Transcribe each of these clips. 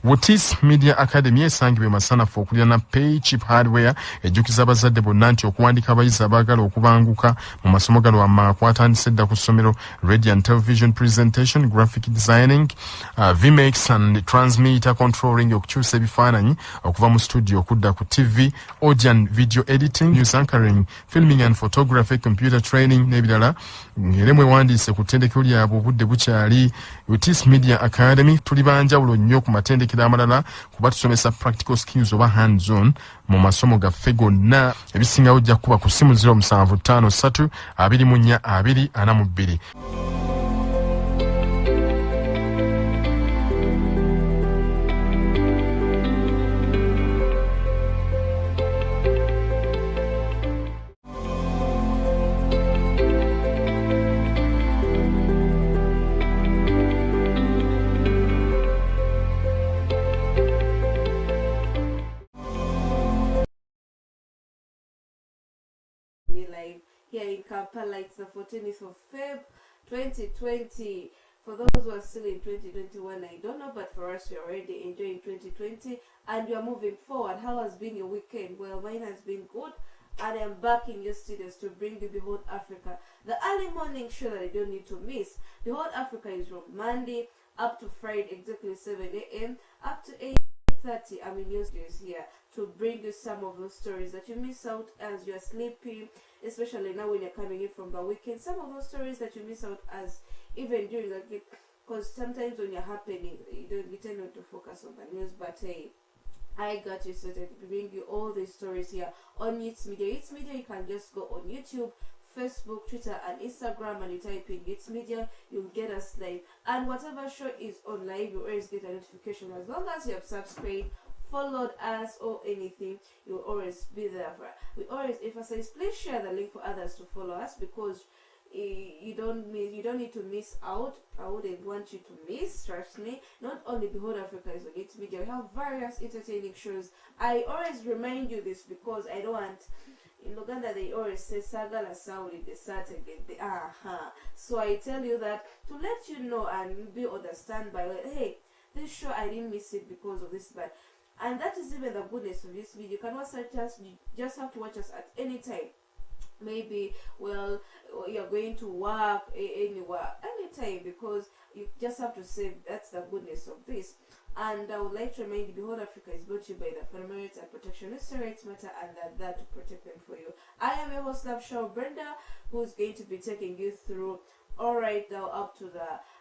Wotis Media Academy esangibwe masanafu okulya na pay cheap hardware ejjukiza abazadde bonna nti okuwandika abayizi abaagala okubanguka mu masomo gano amakwatandise dda ku ssomero radio and television presentation, graphic designing, vmix and transmitter controlling, okukyusa ebifaananyi okuva mu studio okudda ku tv, audio and video editing, news anchoring, filming and photography, computer training n'ebirala. Ng'era mwewandiise ku ttendekero lyabwe obudde bukyali. Wotis Media Academy tuli banjawulo nnyo ku matendekero amalala kuba tusomesa practical skills oba hands on mu masomo gaffe gonna. Ebisingawo ojja kuba ku ssimu 0753 24 242. Live here in Kampala. It's the 14th of Feb 2020. For those who are still in 2021, I don't know, but for us, we're already enjoying 2020 and we are moving forward. How has been your weekend? Well, mine has been good, and I'm back in your studios to bring you Behold Africa, the early morning show that you don't need to miss. Behold Africa is from Monday up to Friday, exactly 7 a.m. up to 8:30. I'm in your studios here to bring you some of those stories that you miss out as you're sleeping, especially now when you're coming in from the weekend. Some of those stories that you miss out as even during the week, because sometimes when you're happening, you tend not to focus on the news. But hey, I got you started to bring you all these stories here on Youth Media. Youth Media, you can just go on YouTube, Facebook, Twitter, and Instagram, and you type in Youth Media, you'll get us live. And whatever show is on live, you always get a notification. As long as you have subscribed, followed us, or anything, you'll always be there. We always emphasize, please share the link for others to follow us, because you don't need to miss out. I wouldn't want you to miss, trust me. Not only Behold Africa is on Youth Media, we have various entertaining shows. I always remind you this because I don't want, in Uganda they always say sagala sauli the Saturday, so I tell you that to let you know and be understand by, hey, this show I didn't miss it because of this, but and that is even the goodness of this video. You can watch us, you just have to watch us at any time. Maybe, well, you're going to work anywhere, anytime, because you just have to say that's the goodness of this. And I would like to remind you, Behold Africa is brought to you by the Fundamental and Protectionist Rights Matter, and that there to protect them for you. I am your host, Love Show Brenda, who's going to be taking you through, all right, now up to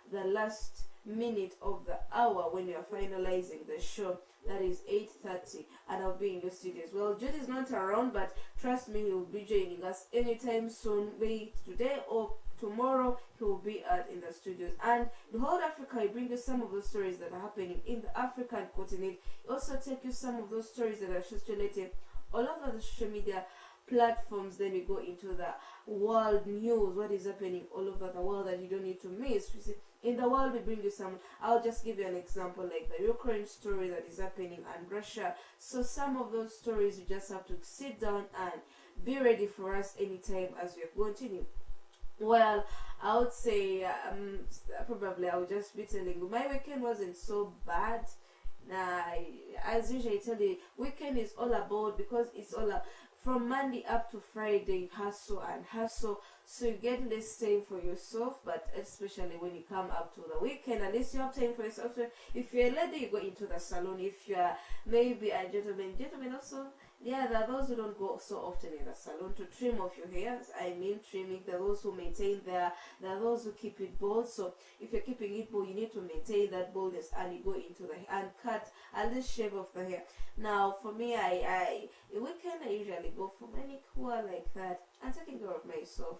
the last minute of the hour when you're finalizing the show. That is 8:30, and I'll be in your studios. Well, Jude is not around, but trust me, he will be joining us anytime soon. Maybe today or tomorrow, he will be in the studios. And Behold Africa, I bring you some of those stories that are happening in the African continent. I also take you some of those stories that are related all over the social media platforms. Then we go into the world news, what is happening all over the world that you don't need to miss. You see, in the world, we bring you some. I'll just give you an example, like the Ukraine story that is happening, and Russia. So some of those stories, you just have to sit down and be ready for us anytime as we continue. Well, I would say probably I would just be telling you my weekend wasn't so bad. As usual, I tell you, weekend is all about, because it's all from Monday up to Friday, hustle and hustle, so you get less time for yourself. But especially when you come up to the weekend, at least you have time for yourself. If you're a lady, you go into the salon. If you're maybe a gentleman also, yeah, there are those who don't go so often in the salon to trim off your hair. I mean trimming. There are those who maintain there are those who keep it bald. So if you're keeping it bald, you need to maintain that baldness, and you go into the and cut, at least shave off the hair. Now for me, a weekend I usually go for manicure like that and taking care of myself.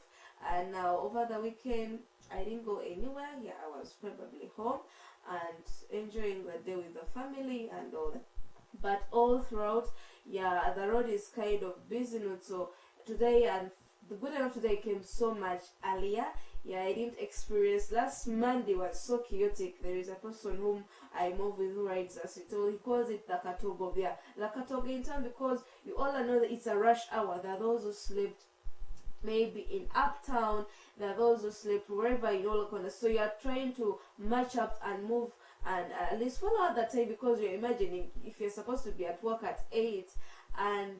And now over the weekend I didn't go anywhere. Yeah, I was probably home and enjoying the day with the family and all that. But all throughout, yeah, the road is kind of busy. So today, and the good enough today came so much earlier. Yeah, I didn't experience. Last Monday was so chaotic. There is a person whom I move with who rides us. He calls it the Katogo. Yeah, the Katogo in town, because you all know that it's a rush hour. There are those who slept maybe in uptown. There are those who slept wherever in all corners. So you are trying to match up and move and at least follow out that time, because you're imagining if you're supposed to be at work at 8 and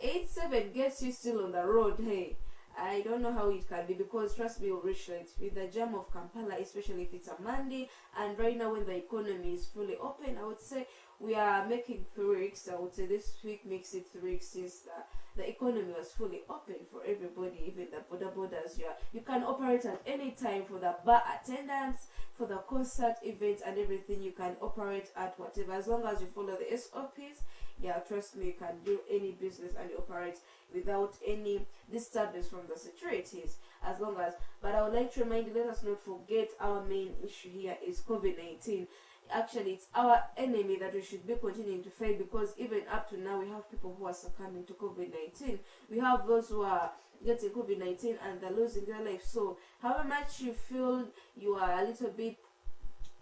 8-7 gets you still on the road. Hey, I don't know how it can be, because trust me, you'll reach late with the jam of Kampala, especially if it's a Monday. And right now, when the economy is fully open, I would say we are making 3 weeks. I would say this week makes it 3 weeks since the economy was fully open for everybody, even the borders. You can operate at any time, for the bar attendance, for the concert events and everything. You can operate at whatever, as long as you follow the SOPs. Yeah, trust me, you can do any business and you operate without any disturbance from the securities, as long as. But I would like to remind you, let us not forget our main issue here is COVID-19. Actually, it's our enemy that we should be continuing to fight, because even up to now we have people who are succumbing to COVID-19. We have those who are getting COVID-19 and they're losing their life. So however much you feel you are a little bit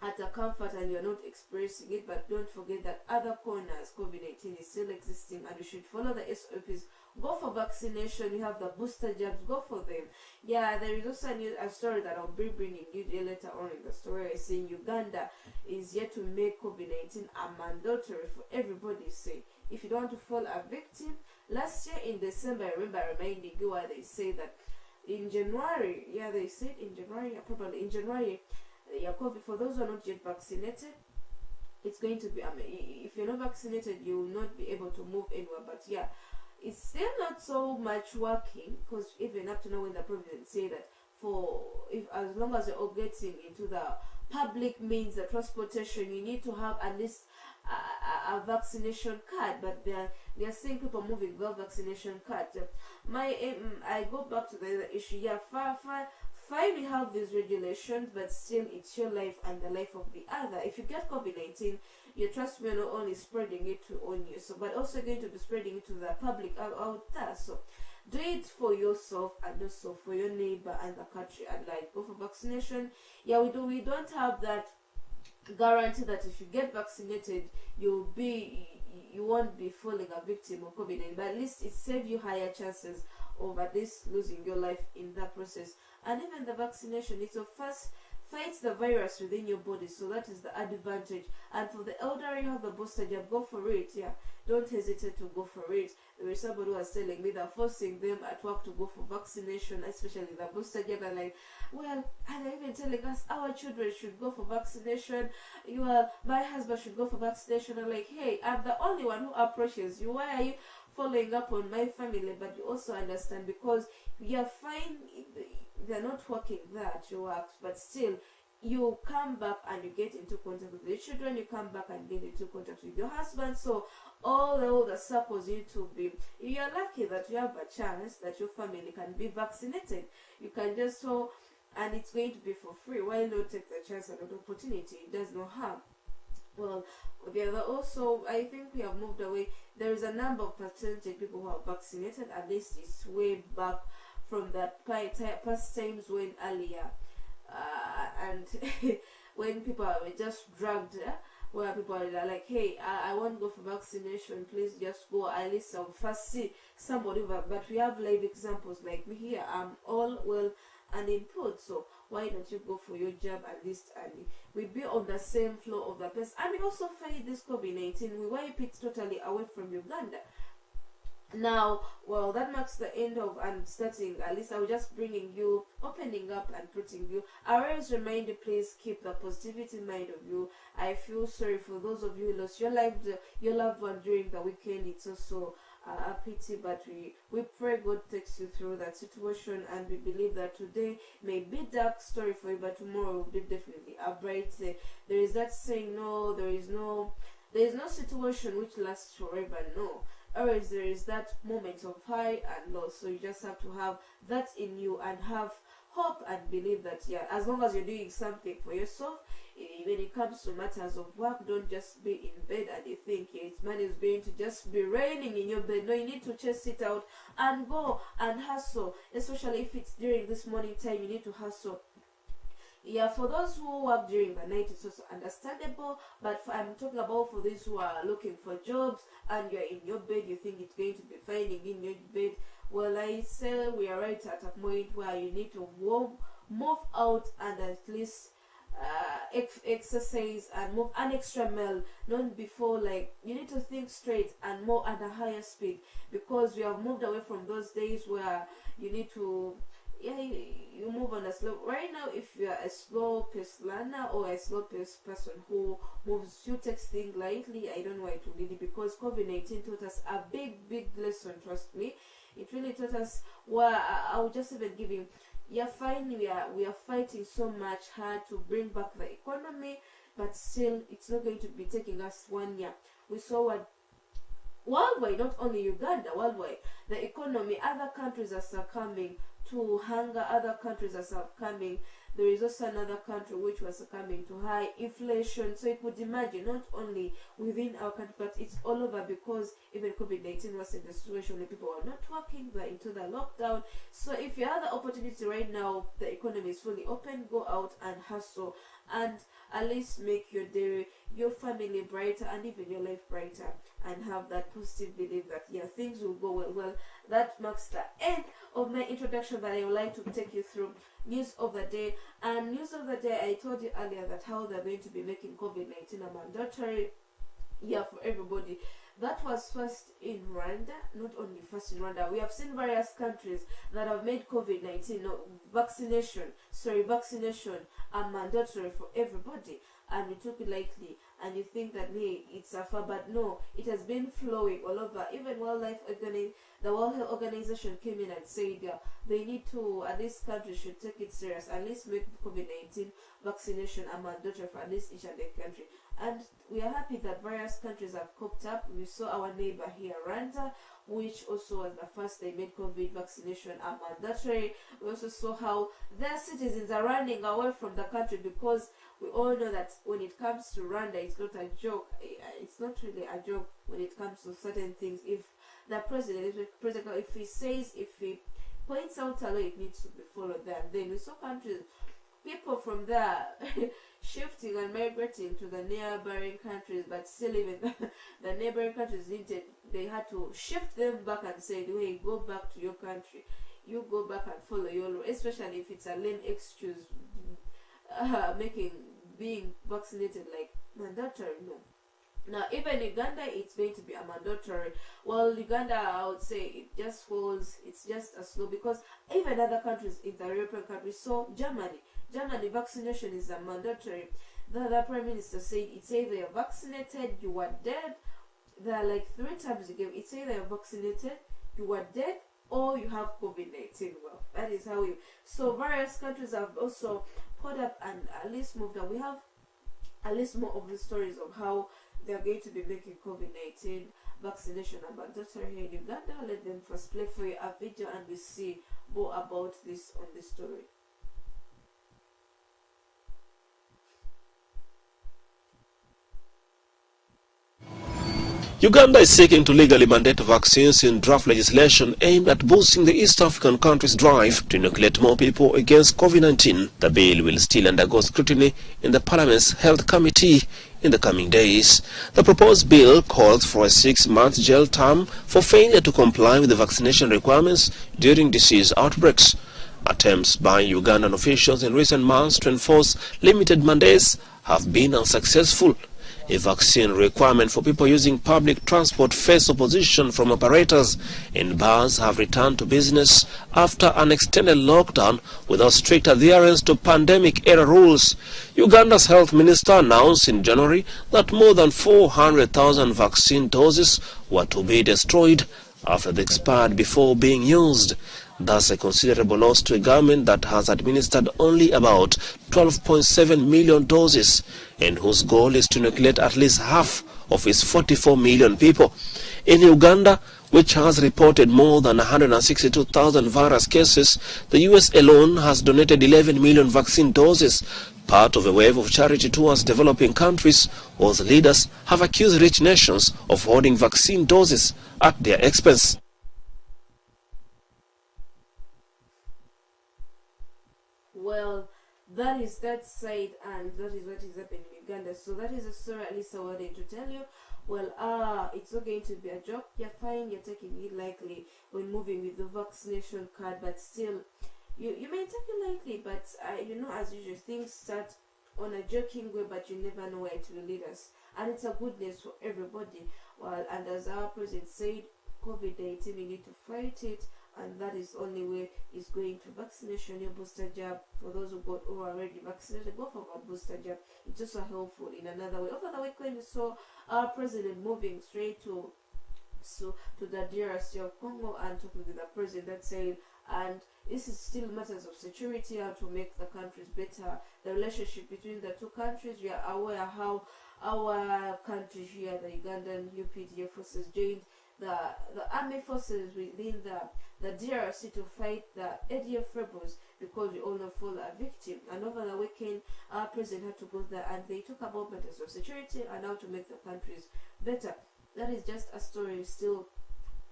at a comfort and you're not experiencing it, but don't forget that other corners, COVID-19 is still existing, and you should follow the SOPs. Go for vaccination. You have the booster jabs, go for them. Yeah, there is also a story that I'll be bringing you later on in the story. I say Uganda is yet to make COVID-19 a mandatory for everybody. Say, if you don't want to fall a victim, last year in December, I remember reminding you why they say that in January, yeah, they said in January, probably in January, yeah, COVID, for those who are not yet vaccinated, it's going to be, if you're not vaccinated, you will not be able to move anywhere. But yeah, it's still not so much working, because even up to now, when the president say that as long as you're all getting into the public means, the transportation, you need to have at least a vaccination card. But they're seeing people moving without vaccination card. I go back to the issue. Yeah, fine, we have these regulations, but still it's your life and the life of the other. If you get COVID-19, you trust me, not only spreading it on you, but also going to be spreading it to the public out there. So do it for yourself and also for your neighbor and the country. And like, go for vaccination. Yeah, we don't have that guarantee that if you get vaccinated, you won't be falling a victim of COVID-19, but at least it saves you higher chances of at least losing your life in that process. And even the vaccination, it's a first fights the virus within your body, so that is the advantage. And for the elderly, you have the booster jab, go for it. Yeah, don't hesitate to go for it. There was somebody who was telling me they're forcing them at work to go for vaccination, especially the booster jab. And like, well, and they're even telling us our children should go for vaccination. My husband should go for vaccination. I'm like, hey, I'm the only one who approaches you. Why are you following up on my family? But you also understand, because you're fine, they're not working there at your work, but still you come back and you get into contact with your children, you come back and get into contact with your husband. So all the circles need to be, you're lucky that you have a chance that your family can be vaccinated. You can just and it's going to be for free. Why not take the chance and the opportunity? It does not harm. Well, also, I think we have moved away. There is a number of percentage people who are vaccinated, at least it's way back from that past times when earlier and when people were just drugged, where people are like, hey, I want to go for vaccination, please just go. At least I'll first see somebody. But we have live examples like me here. I'm all well and input, so why don't you go for your jab at least, and we be on the same flow of the place. And we also fight this COVID-19, we wipe it totally away from Uganda. Now, well, that marks the end of and starting, at least I was just bringing you, opening up and putting you. I always remind you, please keep the positivity in mind of you. I feel sorry for those of you who lost your loved one during the weekend. It's also a pity, but we pray God takes you through that situation, and we believe that today may be dark story for you, but tomorrow will be definitely a bright day. There is that saying, no, there is no situation which lasts forever. No. Always there is that moment of high and low, so you just have to have that in you and have hope and believe that, yeah, as long as you're doing something for yourself, when it comes to matters of work, don't just be in bed and you think money is going to just be raining in your bed. No, you need to chase it out and go and hustle, especially if it's during this morning time. You need to hustle. Yeah, for those who work during the night, it's also understandable, but I'm talking about for those who are looking for jobs and you're in your bed, you think it's going to be finding in your bed. Well, I say we are right at a point where you need to move out and at least exercise and move an extra mile, not before. Like, you need to think straight and more at a higher speed, because we have moved away from those days where you need to, yeah, you move on a slow. Right now, if you're a slow paced learner or a slow paced person who moves, you take things lightly, I don't know why to really, because COVID-19 taught us a big lesson. Trust me, it really taught us. Well, I'll just even give you, you're fine, we are fighting so much hard to bring back the economy, but still it's not going to be taking us 1 year. We saw what worldwide, not only Uganda, worldwide, the economy, other countries are succumbing to hunger, other countries are succumbing. There is also another country which was succumbing to high inflation. So you could imagine, not only within our country, but it's all over, because even COVID-19 was in the situation where people were not working, they're into the lockdown. So if you have the opportunity right now, the economy is fully open, go out and hustle, and at least make your day, your family brighter, and even your life brighter, and have that positive belief that, yeah, things will go well. Well, that marks the end of my introduction that I would like to take you through news of the day. And news of the day, I told you earlier that how they're going to be making COVID-19 a mandatory, yeah, for everybody. That was first in Rwanda, not only first in Rwanda. We have seen various countries that have made COVID-19, vaccination a mandatory for everybody, and we took it lightly, and you think that, hey, it's a far, but no, it has been flowing all over. Even the World Health Organization came in and said, yeah, they need to, at least countries should take it serious, at least make COVID-19 vaccination a mandatory for at least each and every country. And we are happy that various countries have coped up. We saw our neighbor here, Rwanda, which also was the first they made COVID vaccination a mandatory. We also saw how their citizens are running away from the country, because we all know that when it comes to Rwanda, it's not a joke. It's not really a joke when it comes to certain things. If the president, if he points out a law, it needs to be followed there. Then we saw countries, people from there shifting and migrating to the neighboring countries, but still even the neighboring countries they had to shift them back and say, hey, go back to your country, you go back and follow your law, especially if it's a lame excuse, making being vaccinated like mandatory. No. Now, even Uganda, it's going to be a mandatory. Well, Uganda, I would say it just falls, it's just a slow, because even other countries in the European countries, so Germany, vaccination is a mandatory. The Prime Minister said, it's either you're vaccinated, you are dead. There are like 3 times you gave, it's either you're vaccinated, you are dead, or you have COVID-19. Well, that is how you. So various countries have also caught up and at least moved on. We have at least more of the stories of how they are going to be making COVID-19 vaccination a mandatory here in Uganda. Let them first play for you a video and we see more about this on this story. Uganda is seeking to legally mandate vaccines in draft legislation aimed at boosting the East African country's drive to inoculate more people against COVID-19. The bill will still undergo scrutiny in the Parliament's Health Committee in the coming days. The proposed bill calls for a 6-month jail term for failure to comply with the vaccination requirements during disease outbreaks. Attempts by Ugandan officials in recent months to enforce limited mandates have been unsuccessful. A vaccine requirement for people using public transport faced opposition from operators, and bars have returned to business after an extended lockdown without strict adherence to pandemic-era rules. Uganda's health minister announced in January that more than 400,000 vaccine doses were to be destroyed after they expired before being used. Thus a considerable loss to a government that has administered only about 12.7 million doses and whose goal is to inoculate at least half of its 44 million people. In Uganda, which has reported more than 162,000 virus cases, the US alone has donated 11 million vaccine doses, part of a wave of charity towards developing countries, whose leaders have accused rich nations of hoarding vaccine doses at their expense. Well, that is that side, and that is what is happening in Uganda. So that is a story at least I wanted to tell you. Well, it's not going to be a joke. You're fine, you're taking it lightly when moving with the vaccination card, but still, you may take it lightly, but as usual, things start on a joking way, but you never know where it will lead us. And it's a good news for everybody. Well, and as our president said, COVID-19, we need to fight it, and that is the only way is going to vaccination, your booster jab. For those who are already vaccinated, go for a booster jab. It's also helpful in another way. Over the weekend, we saw our president moving straight to the DRC of Congo and talking with the president that said, and this is still matters of security, how to make the countries better, the relationship between the two countries. We are aware how our country here, the Ugandan UPDF forces, joined the army forces within the DRC to fight the ADF rebels, because we all know fall a victim. And over the weekend, our president had to go there and they talk about matters of security and how to make the countries better. That is just a story still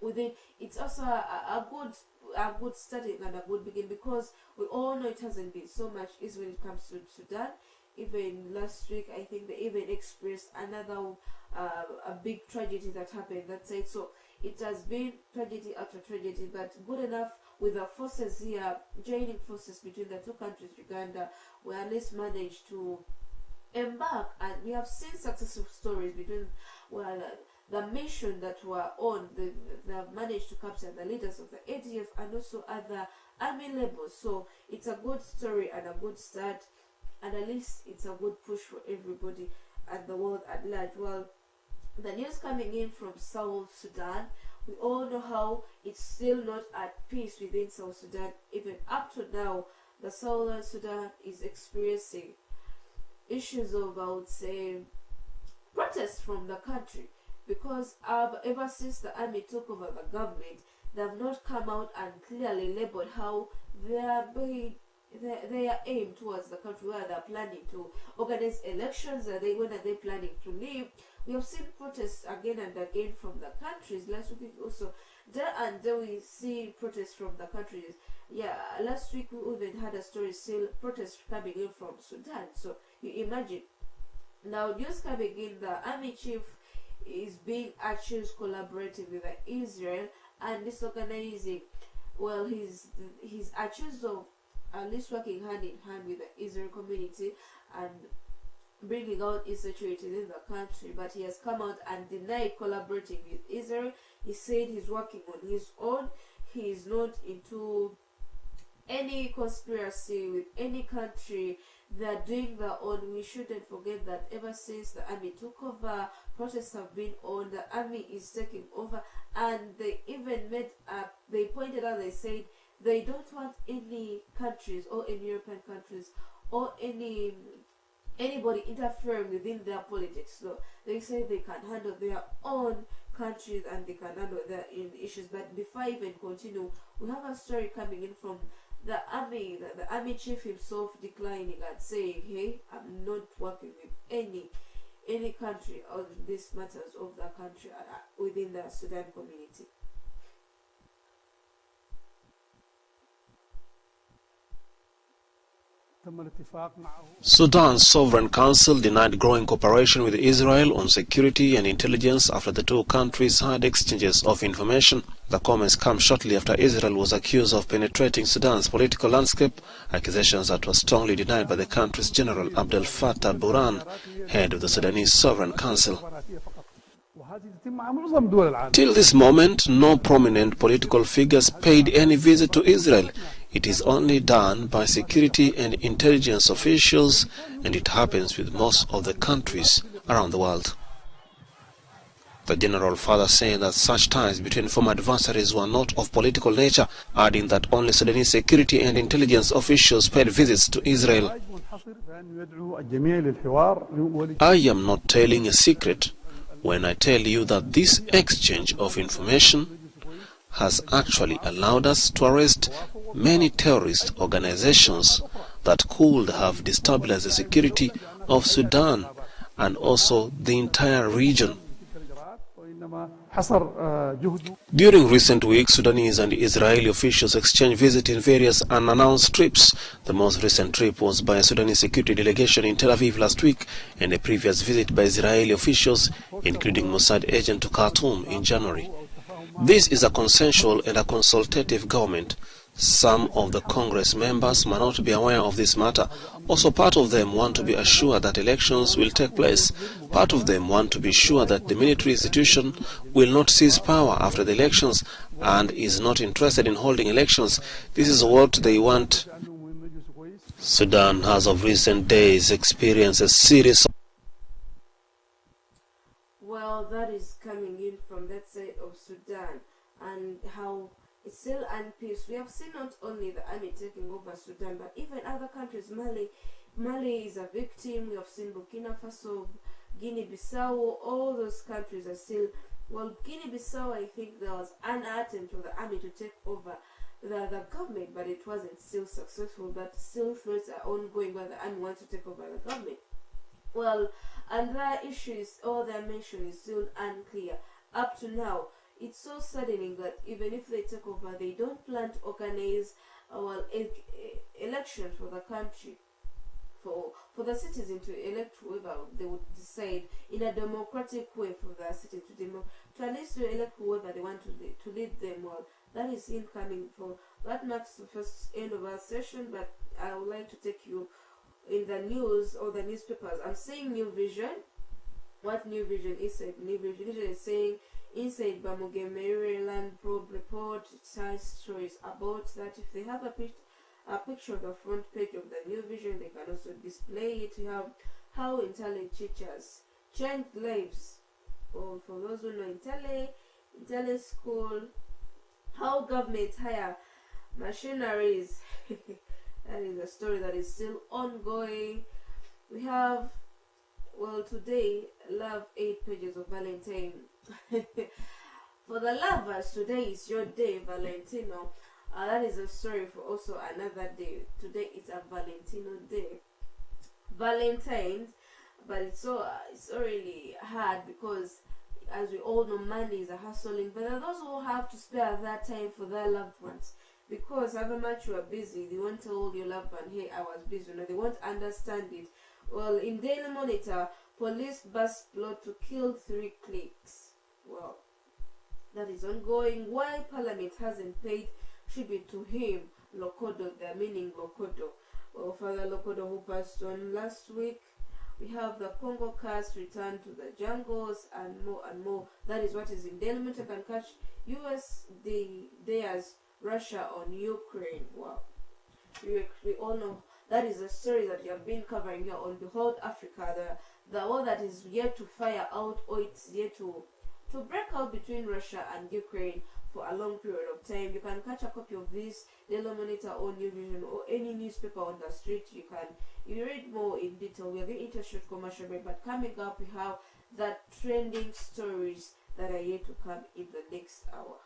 within. It's also a good study and a good beginning, because we all know it hasn't been so much easy when it comes to Sudan. Even last week, I think they even experienced another a big tragedy that happened that side. So it has been tragedy after tragedy, but good enough with the forces here, joining forces between the two countries, Uganda, we at least managed to embark, and we have seen successful stories between, well, the mission that were on, they have managed to capture the leaders of the ADF and also other army labels. So it's a good story and a good start, and at least it's a good push for everybody and the world at large. Well, the news coming in from South Sudan, we all know how it's still not at peace within South Sudan. Even up to now, the Southern Sudan is experiencing issues of, I would say, protests from the country, because ever since the army took over the government, they have not come out and clearly labeled how their aim towards the country, where they're planning to organize elections, when are they planning to leave. We have seen protests again and again from the countries. Last week also, there and there we see protests from the countries. Yeah, last week we even had a story, still protests coming in from Sudan. So you imagine, now news coming in, the army chief is being accused collaborating with Israel and disorganizing. Well, he's accused of at least working hand in hand with the Israel community and bringing out insecurity in the country, but he has come out and denied collaborating with Israel. He said he's working on his own. He is not into any conspiracy with any country. They are doing their own. We shouldn't forget that ever since the army took over, protests have been on. The army is taking over, and they even they pointed out, they said they don't want any countries or any European countries or anybody interfering within their politics. So they say they can handle their own countries and they can handle their issues. But before I even continue, we have a story coming in from the army, the army chief himself declining and saying, hey, I'm not working with any country on these matters of the country within the Sudan community. Sudan's Sovereign Council denied growing cooperation with Israel on security and intelligence after the two countries had exchanges of information. The comments come shortly after Israel was accused of penetrating Sudan's political landscape, accusations that were strongly denied by the country's General Abdel Fattah Burhan, head of the Sudanese Sovereign Council. Till this moment, no prominent political figures paid any visit to Israel. It is only done by security and intelligence officials, and it happens with most of the countries around the world. The general further saying that such ties between former adversaries were not of political nature, adding that only Sudanese security and intelligence officials paid visits to Israel. I am not telling a secret when I tell you that this exchange of information has actually allowed us to arrest many terrorist organizations that could have destabilized the security of Sudan and also the entire region. During recent weeks, Sudanese and Israeli officials exchanged visits in various unannounced trips. The most recent trip was by a Sudanese security delegation in Tel Aviv last week, and a previous visit by Israeli officials, including Mossad agent to Khartoum in January. This is a consensual and a consultative government. Some of the Congress members may not be aware of this matter. Also, part of them want to be assured that elections will take place. Part of them want to be sure that the military institution will not seize power after the elections and is not interested in holding elections. This is what they want. Sudan has of recent days experienced a series of... Well, that is coming in from that side of Sudan, and how it's still unpeace. We have seen not only the army taking over Sudan, but even other countries. Mali is a victim. We have seen Burkina Faso, Guinea-Bissau. All those countries are still... Well, Guinea-Bissau, I think there was an attempt for the army to take over the government, but it wasn't still successful. But still threats are ongoing where the army wants to take over the government. Well, and their issues, or their mention is still unclear. Up to now, it's so saddening that even if they take over, they don't plan to organize elections for the country, for the citizens to elect whoever they would decide in a democratic way, for the citizens to at least to elect whoever they want to lead them. Well, that is incoming. For that marks the first end of our session, but I would like to take you in the news or the newspapers. I'm saying New Vision. What New Vision is? New Vision is saying, inside Bamuge Maryland probe report, it has stories about that. If they have a picture of the front page of the New Vision, they can also display it. You have how Untitled Teachers changed lives. Or for those who know Untitled School, how government hire machineries. That is a story that is still ongoing. We have, well, today, love 8 pages of Valentine. For the lovers, today is your day, Valentino. That is a story for also another day. Today is a Valentino day. Valentine's, but it's really hard because, as we all know, money is a hustling. But there are those who have to spare that time for their loved ones. Because however much you are busy, they won't tell your loved one, hey, I was busy. No, they won't understand it. Well, in Daily Monitor, police bust plot to kill 3 clicks. Well, that is ongoing. Why Parliament hasn't paid tribute to him, Lokodo, they're meaning Lokodo. Well, Father Lokodo, who passed on last week. We have the Congo cast return to the jungles, and more and more. That is what is in Daily Monitor. Can catch US Dares Russia on Ukraine. Wow, we all know that is a story that you have been covering here on Behold Africa. The war that is yet to fire out, or it's yet to break out between Russia and Ukraine for a long period of time. You can catch a copy of this Daily Monitor or New Vision or any newspaper on the street. You read more in detail. We are going into a short commercial break, but coming up we have the trending stories that are yet to come in the next hour.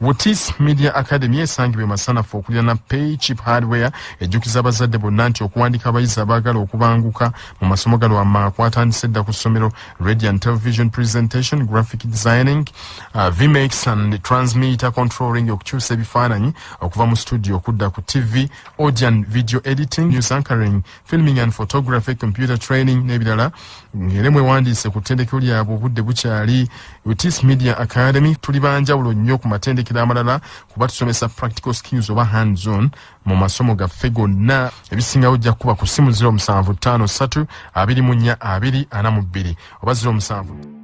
Wutis Media Academy esangibwe masanafu okulya na Pay Cheap Hardware ejjukiza abazadde bonna nti okuwandiika abayizi abaagala okubanguka mu masomo gano kwatandise dda ku ssomero Radio and Television Presentation, Graphic Designing, VMix and Transmitter Controlling, okukyusa ebifaananyi okuva mu studio okudda ku TV, Audio and Video Editing, News Anchoring, Filming and Photography, Computer Training n'ebirala. Ng'era mwewandiise ku ttendekero lyabwe obudde bukyali. Wutis Media Academy tuli banjawulo nnyo ku matendekero amatendekero amalala kuba tusomesa practical skills oba hands on mu masomo gaffe gonna. Ebisingawo ojja kuba ku ssimu 0753 24 242 oba 07.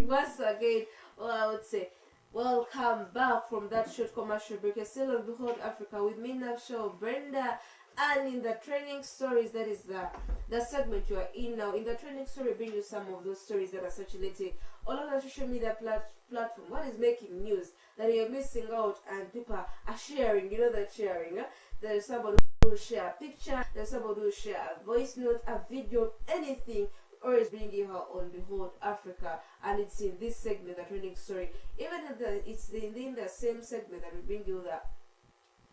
Once again, well, I would say, welcome back from that short commercial break. You're still on Behold Africa with me, Show Brenda, and in the training stories, that is the segment you are in now. In the training story, bring you some of those stories that are circulating all on the social media platform. What is making news that you're missing out and people are sharing? You know that sharing. There's somebody who will share a picture. There's somebody who will share a voice note, a video, anything. Or is bringing her on Behold Africa, and it's in this segment, the trending story. Even if it's in the same segment that we bring you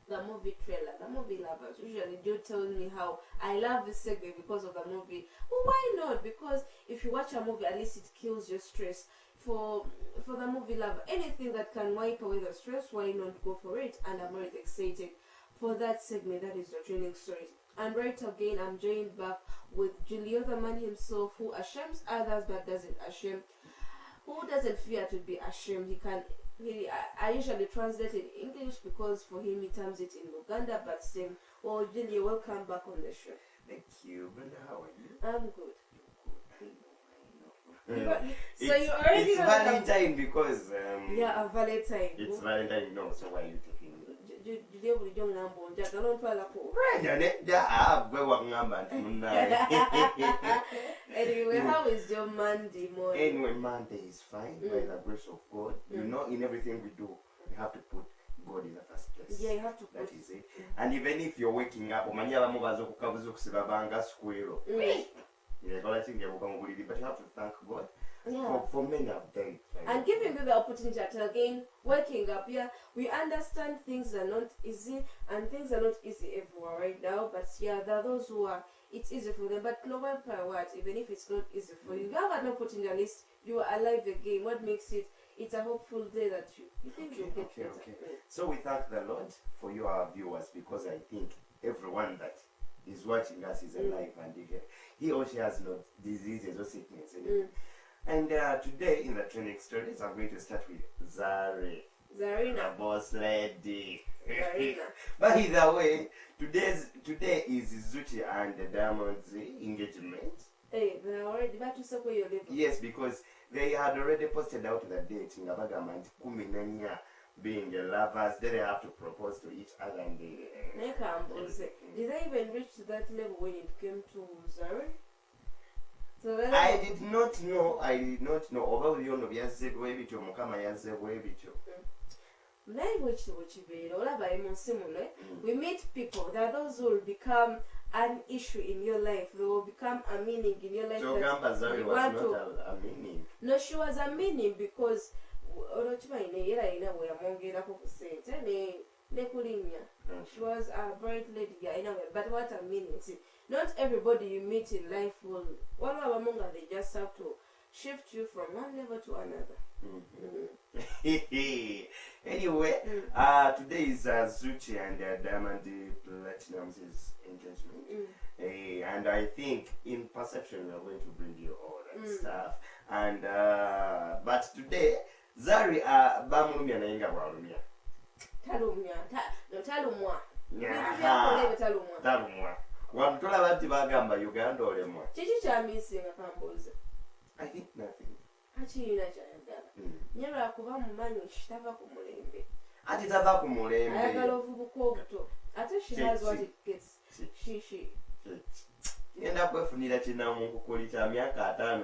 the movie trailer, the movie lovers usually do tell me how I love this segment because of the movie. Well, why not? Because if you watch a movie, at least it kills your stress. For the movie lover, anything that can wipe away the stress, why not go for it? And I'm really excited for that segment. That is the training stories. And right again, I'm joined back with Julio, the man himself, who ashames others but doesn't ashame. Who doesn't fear to be ashamed? I usually translate it in English because for him he terms it in Uganda, but still. Well, Julio, welcome back on the show. Thank you, Brenda. How are you? I'm good. So you already know Valentine because yeah, a Valentine. It's Valentine. No, so why are you taking it? Anyway, how is your Monday morning? Anyway, Monday is fine by the grace of God. You know, in everything we do, we have to put God in the first place. Yeah, you have to put. That is it. And even if you're waking up, but you have to thank God. Yeah. For many of them. And giving you the opportunity to again waking up. Yeah, we understand things are not easy and things are not easy everywhere right now. But yeah, there are those who are it's easy for them. But no matter what, even if it's not easy for you, you have an opportunity. At least you are alive again. What makes it's a hopeful day that you think you'll get better. Okay. So we thank the Lord for you, our viewers, because I think everyone that is watching us is alive and he or she has no diseases or sickness. And today in the training stories, I'm going to start with Zarina, the boss lady. By the way, today is Zuchi and Diamond's engagement. Hey, they already about to support your level. Yes, because they had already posted out the date in Abagament Kuminanya being lovers, then they have to propose to each other and they... Did they even reach to that level when it came to Zari? So I did not know. Oba buli ono byazzebwa ebityo mukama yazzebwa ebityo. Naye bwekibeera olaba munsi muno we meet people. There are those who will become an issue in your life. They will become a meaning in your life. So Gamba Zari was not a meaning. No, she was a meaning because she was a bright lady, but what a meaning. See, not everybody you meet in life will, they just have to shift you from one level to another. Anyway, today is Zuchi and Diamond Platinum's engagement. And I think in perception we are going to bring you all that stuff. And but today, Zari bamulumya naye nga bwalumya. Talumwa. Wamutolaba nti bagamba Uganda olemwa. Kiki kyamisinga kambuuza? I think nothing. Akirina kyayagala. Nyalwa kuba mumanyi kitava ku mulembe. Ati tava ku mulembe. Ayagala ovubuka obuto. Ate she has what it gets. She. Ngenda kwefunira kinnamunkukuli kya myaka 5.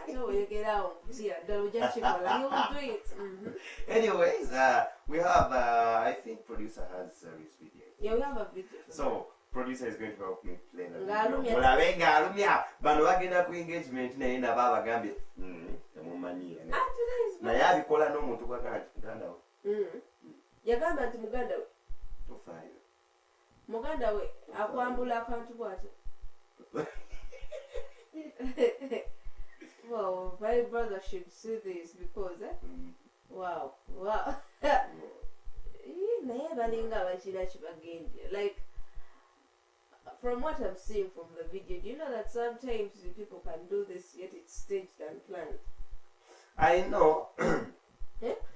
Ate oyogerawo kutya ddala ojja kikola. You will do it. Anyways, we have, I think producer has his video. Yeah, we have a video. So, producer is going to help me play the video. Ng'alumya. Ng'alumya. Bano bagenda ku engagement naye nabo abagambye temumanyiire. Naye abikola n'omuntu gwagamba nti muganda we. Yagamba nti muganda we. Tofaayo. Muganda we akwambula akantu bw'atyo. Well, my brother should see this because wow. Naye balinga abakira kibagendera. Like, from what I'm seeing from the video, do you know that sometimes people can do this yet it's staged and planned? I know.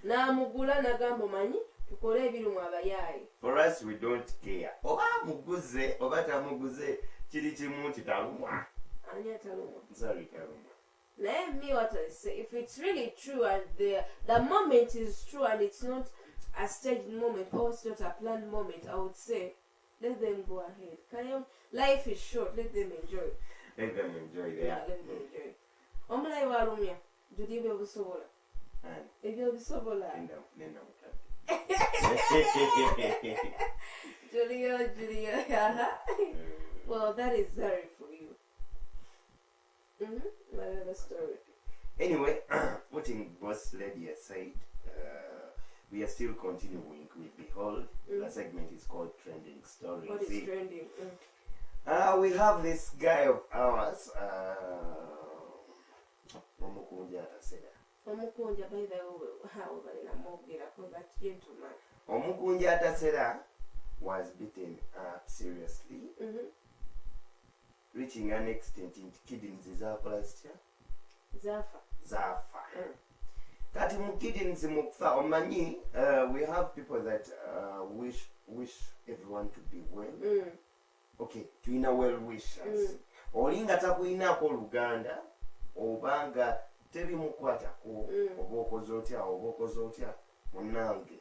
Namugula nagamba manyi tukole ebirimu abayaayi. For us, we don't care. Oba muguze, oba tamuguze, kiri kimu nti talumwa. Ani atalumwa? Sorry, talumwa. Let me what I say. If it's really true and the moment is true and it's not a staged moment or it's not a planned moment, I would say let them go ahead. Life is short. Let them enjoy. Let them enjoy. Yeah, let them enjoy. Omulayi walumya. Judi ebyo bisobola. Ebyo bisobola. Nenda mukadde. Julia. Well, that is Zari for you. Another story. Anyway, putting boss lady aside, we are still continuing with Behold. The segment is called Trending Stories. What is trending? We have this guy of ours, Omukunja Atasera. Omukunja, by the way, how that gentleman. Omukunja Atasera was beaten up seriously, reaching an extent in kidneys last year. Zafa. Kati mu kidneys mukfa omanyi, we have people that wish everyone to be well. Okay, tuina well wishers. Olinga takuyinako Luganda, obanga tebimukwatako, oba okoze otya, munnange.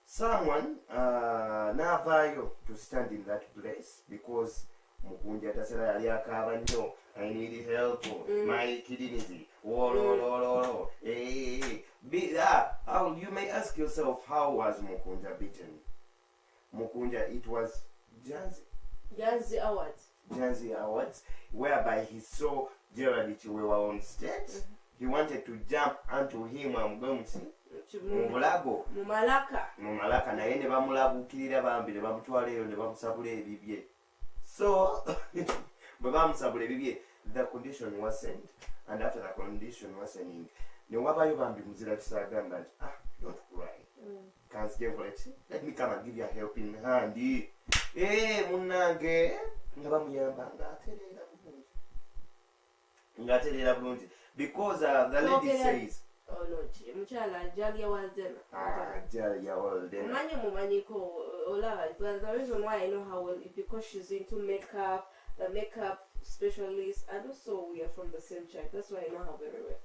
Someone n'avaayo to stand in that place because Mukunja Atasera yali akaaba nnyo, I need help, my kidneys, you may ask yourself, how was Mukunja beaten? Mukunja, it was Janzi Awards, whereby he saw Gerald Chiwewa on stage. He wanted to jump onto him and go Mulago. Mumalaka naye ne bamulabukirira bambi ne bamutwala eyo ne bamusabula ebibye. So bwe bamusabula ebibye, the condition worsened, and after the condition worsening, ne wabayo bambi muzira kisagamba nti don't cry. Can't stay for it. Let me come and give you a helping hand. Munnange nga bamuyamba ng'atereera bulungi. Because the lady says, oh no, muchala Jalia Waldena. Jalia Waldena. Mumanyiko Ola. The reason why I know her well is because she's into makeup, the makeup specialist, and also we are from the same tribe. That's why I know her very well.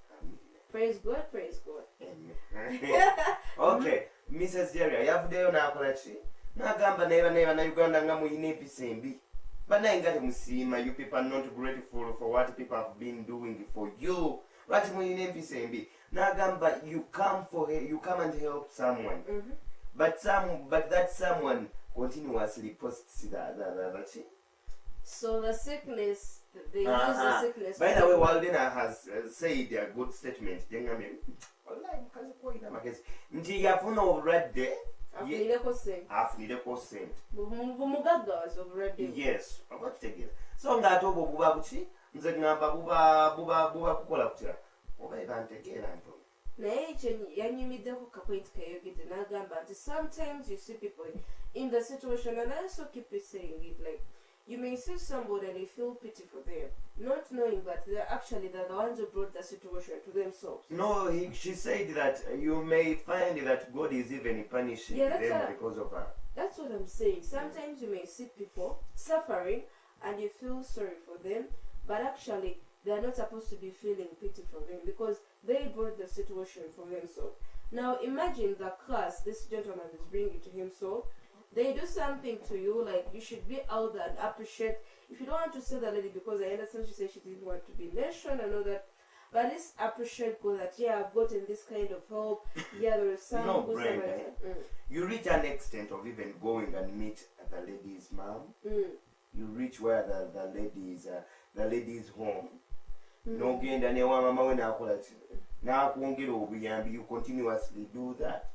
Praise God, praise God. Okay, Mrs. Jerry, yavuddeyo n'akola ki? N'agamba na Uganda nga muyina empisa embi. Banaye nga temusiima, you people are not grateful for what people have been doing for you. Lwaki muyina empisa embi? N'agamba you come and help someone. But that someone continuously posts the So the sickness, they use the sickness. By the way, Waldena has said a good statement. Nti yafuna obulwadde afunireko ssente bumugaggawaza obulwadde. Yes, oba kitegeeza. So ng'ate obwo buba buki? Nze ngamba buba kukola kutya? Oba eba ntegeera ntono. Naye yanyumiddeko kapoint kayogedde n'agamba nti sometimes you see people in the situation, and I also keep saying it, like you may see somebody and you feel pity for them, not knowing that they're actually the ones who brought the situation to themselves. No, she said that you may find that God is even punishing them because of her. That's what I'm saying. Sometimes you may see people suffering and you feel sorry for them, but actually they are not supposed to be feeling pity for them because they brought the situation for themselves. Now imagine the curse this gentleman is bringing to himself. They do something to you, like you should be out there and appreciate. If you don't want to say the lady, because I understand she said she didn't want to be mentioned and all that, but at least appreciate God that I've gotten this kind of help. There is some no, Brenda, you reach an extent of even going and meet the lady's mom. You reach where the lady's home. No genda ne wa mama we nakola ki nakwongera obuyambi. You continuously do that.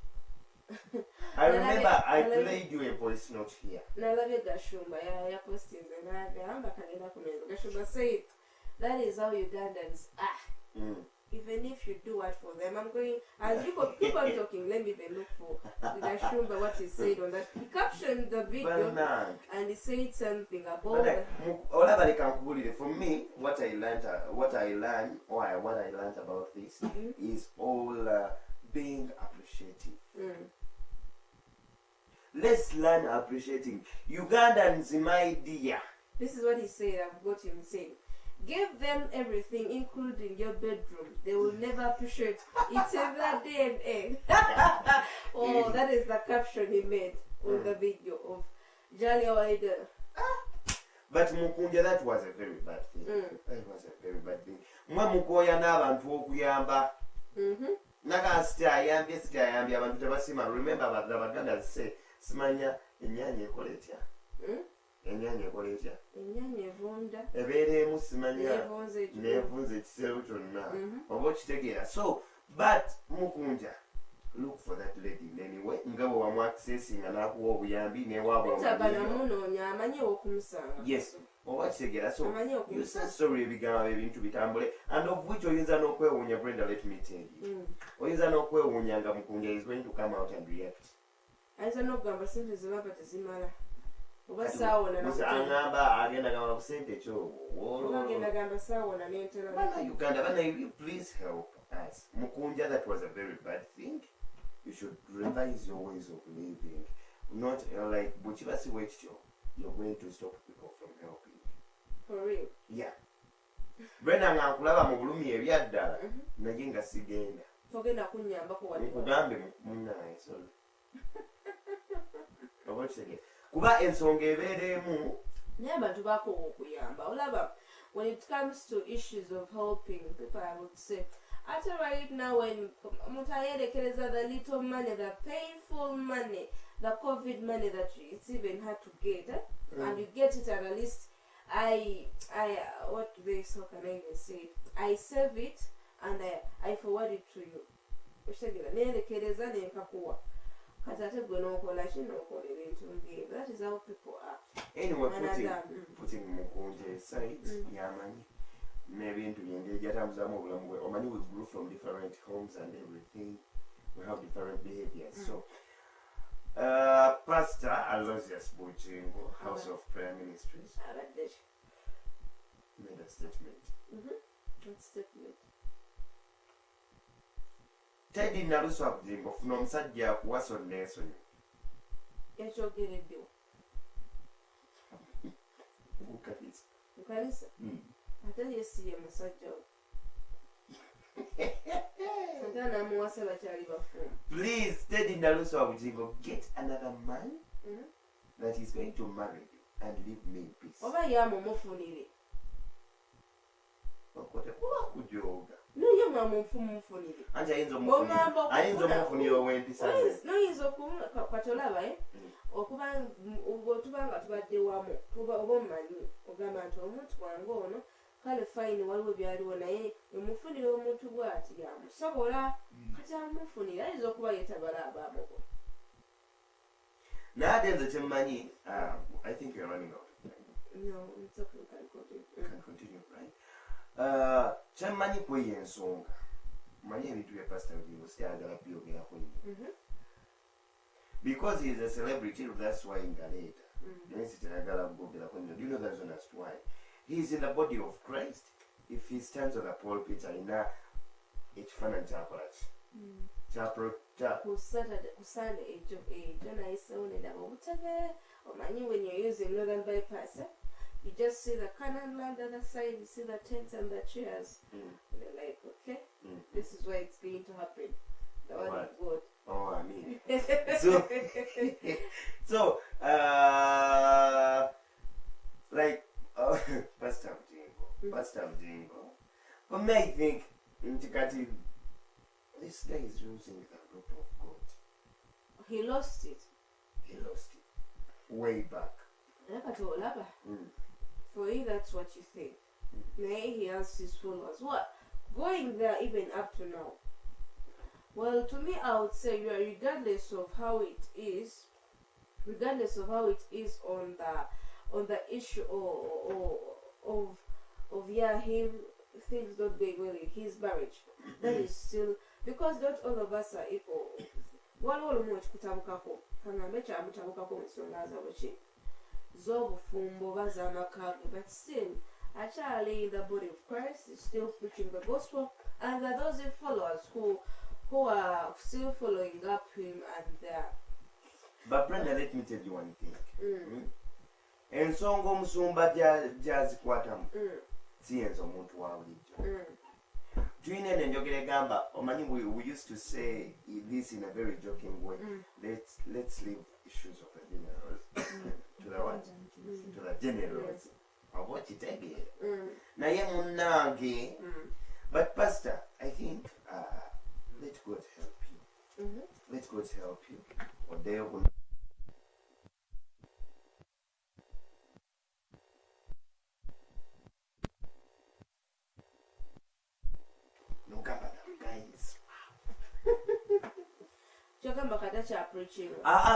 I remember I played you a voice note here. Nalabye Gashumba ya posting n'agamba kagenda kumeza. Gashumba said that is how Ugandans are. Even if you do what for them, I'm going, as you keep on talking, let me even look for Gashumba what he said on that. He captioned the video and he said something about for me, what I learned about this is all being appreciative. Let's learn appreciating. Ugandans, my dear. This is what he said. I've got him saying, give them everything, including your bedroom. They will never appreciate it's every day and end. Oh, that is the caption he made on the video of Jalia Waida. But Mukunja, that was a very bad thing. That was a very bad thing. Mukoya n'abantu okuyamba. Naga sitayambye abantu tebasima. Remember Abaganda say simanya ennyanya ekola etya. Ennyanya ekola etya. Ennyanya evunda. Ebeera emu simanya n'evunza ekiseera kyonna. Oba okitegeera. So, but Mukunja, look for that lady anyway. Nga bwe wamu accessinga n'akuwa obuyambi n'ewaabwe munoonya amanyi okumusanga. Yes. Oba kitegeera. So, you say sorry ebigambo ebintu bitambule, and of which oyinza n'okwewuunya. Brenda, let me tell you. Oyinza n'okwewuunya nga Mukunja is going to come out and react. Ayinza n'okugamba sente ze baba tezimala. Oba saawona aŋŋamba agenda gamba ku sente ekyo. Agenda gamba saawona n'entera. Bana Uganda, bana, you please help us. Mukunja, that was a very bad thing. You should revise your ways of living. Not like bwe si wekityo, you're going to stop people from helping. For real? Yeah. Brenda nga nkulaba mu bulumi ebyaddala naye nga sigenda. Togenda kunnyambako wali. Nkugambe munnaye sorry. Oba kitegeera. Kuba ensonga ebeera emu. Naye abantu bakoowa okuyamba. Olaba, when it comes to issues of helping people, I would say, after right now when mutayerekereza the little money, the painful money, the COVID money that it's even hard to get, and you get it, and at least what do they so can I even say it? I save it and I forward it to you. Nerekereza nenkakuwa. Kati ate gwe n'okola ki n'okolera entunga. That is how people are. Anyway, putting Mukunja aside, yamanyi n'ebintu byengeri gy'atambuzaamu obulamu bwe. Omanyi, we grew from different homes and everything. We have different behaviors. So, Pastor Aloysius Bujingo, House of Prayer Ministries, made a statement. What statement? Teddy Naluswa Bujingo funa omusajja akuwasa onneesonyi. Yakyogereddewo. Mukanisa. Mukanisa? Ate ye si ye musajja we. Please, Teddy Naluso Abujingo, get another man that is going to marry you and leave me in peace. Anje ayinza omufunira ow'empisa tubanga tubadde wamu oba omanyi ogamba nti omuntu wange ono kale fayini waliwo byaliwo naye emufunira omuntu bw'ati yamusobola kati amufunira ayinza okuba yetabala abaamugo naye ate nze kyemmanyi I think you're running out of time. No, it's okay, we can continue. We can continue, right? Kyemmanyi kweyo ensonga manyi ebintu bya pastor Odingo siyagala byogerako nnyo because he is a celebrity, that's why in Galeta. Do you know the reason as to why? He is in the body of Christ. If he stands on the pulpit, it's fun and when you're using northern bypass, you just see the cannon land on the side, you see the tents and the chairs. And you're like, okay, this is where it's going to happen. The one of God. Oh, I mean. Pastor Odingo. For me, I think this guy is losing the root of God. He lost it. Way back. For you, that's what you think. Nay, he has his followers. What? Going there even up to now. Well, to me, I would say regardless of how it is on the issue of him things not going well in his marriage. That is still because not all of us are equal. One much kutabukako kangambe kyamutabukako ensonga zaabwe z'obufumbo baz'amakage, but still actually in the body of Christ is still preaching the gospel, and there are those followers who are still following up him and there. But Brenda, let me tell you one thing. Ensonga omusumba gy'azikwatamu si enzo omuntu wa bulijjo. Tulina enjogera egamba omanyi we used to say this in a very joking way. Let's leave issues of the generals to the what? To the generals. Oba kitegeera. Naye munnange. But Pastor, I think let God help you. Let God help you. Odeo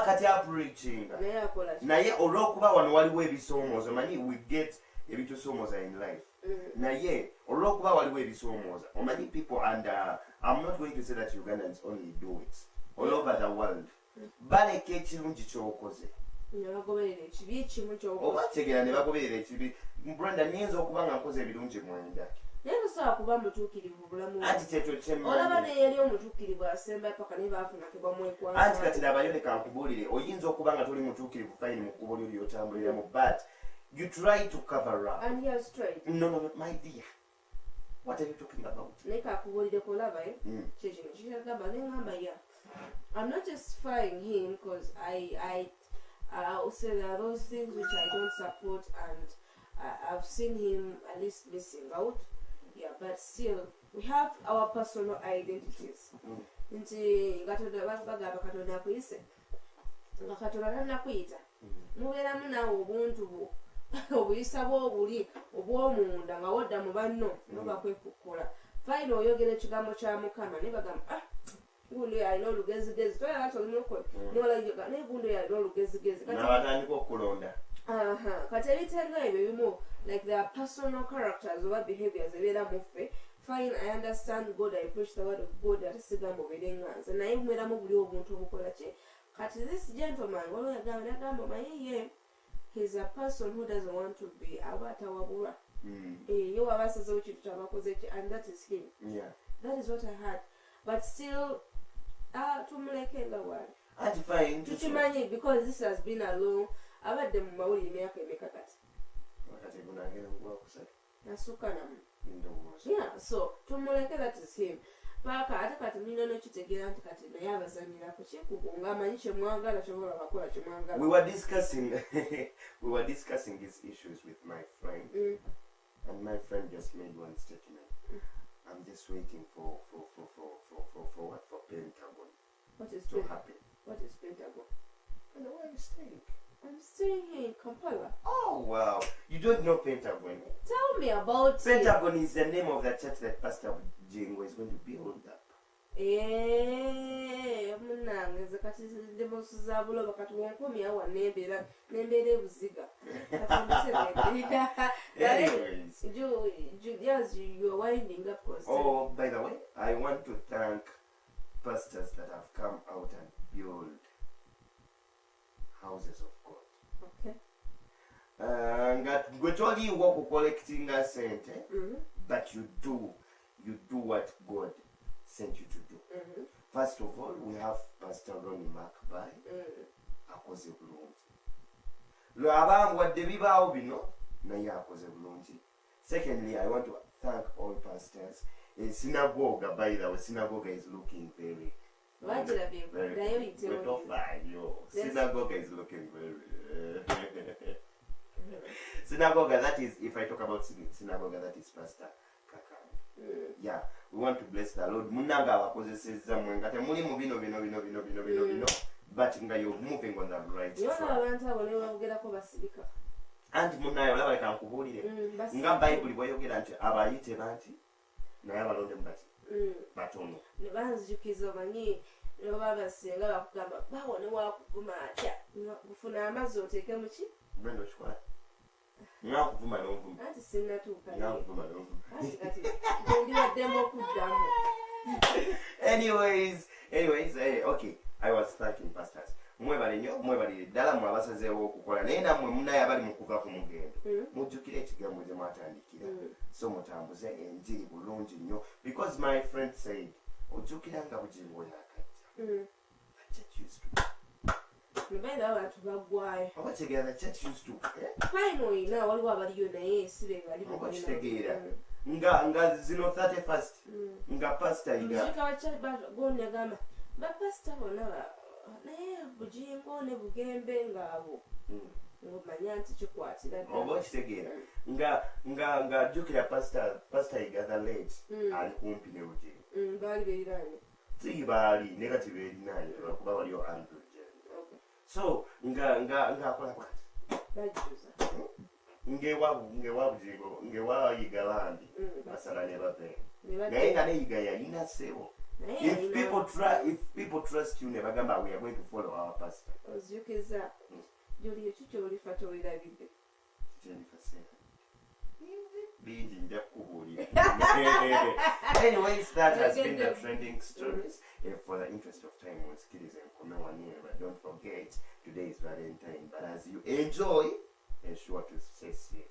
kati apreachinga naye olw'okuba wano waliwo ebisoomooza omanyi we get ebitusoomooza in life naye olw'okuba waliwo ebisoomooza omanyi people and I'm not going to say that Ugandans only do it all over the world baleka ekirungi ky'okoze oba tegera ne bagoberera ekibi Brenda nyinza okuba nga nkoze ebirungi mwenda naye tosobola kuba mutuukirivu bulamu anti kyekyo kyemmanyi olaba neyali omutuukirivu asemba paka naye baafuna ke bamwekwasa anti kati labayo ne kankubuulire oyinza okuba nga toli mutuukirivu fine mu kkubo lyo ly'otambuliramu but you try to cover up and he has tried. No my dear, what are you talking about? naye kakubuulireko olabayo kyekino kyagamba neŋŋamba I'm not justifying him because I will say there are those things which I don't support and I've seen him at least missing out. Yeah, but still, we have our personal identities. Nti bagamba Katonda akuyise nga Katonda tannakuyita mubeeramu naawe obuntu obuyisa bw'obuli obw'omunda nga wodda mu banno nobakwekukkola fine oyogera ekigambo kya Mukama ne bagamba gundo yalina olugezigezi toyala nti olimukola nolayoga naye gundo yalina olugezigezi n'abatandika okukulonda kati ebitenga ebyo bimu like their personal characters oba behaviors ebeera muffe fine I understand God, I preach the word of God ate sigamba obeere nga nze naye bumeramu buli obuntu obukola ki kati this gentleman waliwo yagamba maye ye he's a person who doesn't want to be aba atawabulwa ye waba asazewo kintu kyabakoze ki and that is him. That is what I had but still tumuleke nga wali tukimanyi because this has been a long abadde mu mawulire emyaka emeka kati nasukka namu in the world. Yeah, so tumuleke that is him. Paka ate kati nina n'ekitegeera nti kati naye abazanyira ku kikugu ng'amanyi kye mwagala kyobola bakola kye mwagala. We were discussing these issues with my friend, and my friend just made one statement. I'm just waiting for what? For Pentagon. What is to happen. What is Pentagon? And where are you staying? I'm staying here in Kampala. Oh wow! You don't know Pentagon? Tell me about it. Pentagon is the name of the church that Pastor Jingo is going to build up. Munange kati ndemusuza buloba kati wonkomya awa nembeera ebuziga. Anyways. Yes, you are winding up. Oh, by the way, I want to thank pastors that have come out and build houses of God. Okay. Nga gwe toliiwo okucollectinga sente, but you do what God sent you to do. First of all, we have Pastor Ronnie Macbai, akoze bulungi. Lwabambwadde bibaawo bino, naye akoze bulungi. Secondly, I want to thank all pastors. Synagogue, by the way, synagogue is looking very synagogue is looking very synagogue, that is, if I talk about synagogue, that is Pastor Kakam. Yeah, we want to bless the Lord. Munanga abakozesezza mwe nga temuli mu bino but nga you're moving on the right track. Abantu abo ne babogerako basirika. Anti munnayo olaba leka nkubuulire nga Bayibuli bw'ayogera nti abayite banti naye abalonde bati batono. Ne banzijukiza omanyi ne baba basenga bakugamba bawo ne wakuvuma atya gufuna amazzi oteeke mu ki? Brenda okikola? Nga kuvuma n'ovuma. Anti sinnatuuka. Nga kuvuma n'ovuma. Anti kati ndiwaddemu okuddamu. Anyways, okay, I was thanking pastors. Mwebale nnyo, mwebalire ddala mwe abasazeewo okukola naye nammwe munnaye abali mu kuva ku mugendo mujjukire ekigambo gye mwatandikira so mutambuze enjiri bulungi nnyo because my friend said ojjukira nga bugingo yakajja the church used to Nibenda abantu bagwayo. oba kitegeera the church used to Finally now waliwo abaliyo naye sibe bali mu kitegeera nga zino 31st nga pastor iga muzika wa church gonna gamba ba pastor bona naye bugingo ne bugembe ngaabo ngomanya nti kikwatira oba kitegeera nga jjukira pastor igather late ali kumpi ne bugingo baali beeriraanye si baali ne kati beerinaanye lwakuba waliyo Andrew Jerry so nga akola bwati bajuza ngewa bugingo ngewa yiga bandi basala ne bave naye nga neyiga yalina ssebo. If people trust you, never gamba we are going to follow our pastor. Ozukiza Julie chicho olifato olabide. Anyways, that has been the trending stories. For the interest of time, we'll skills and come one year, but don't forget today is Valentine. But as you enjoy, ensure to stay safe.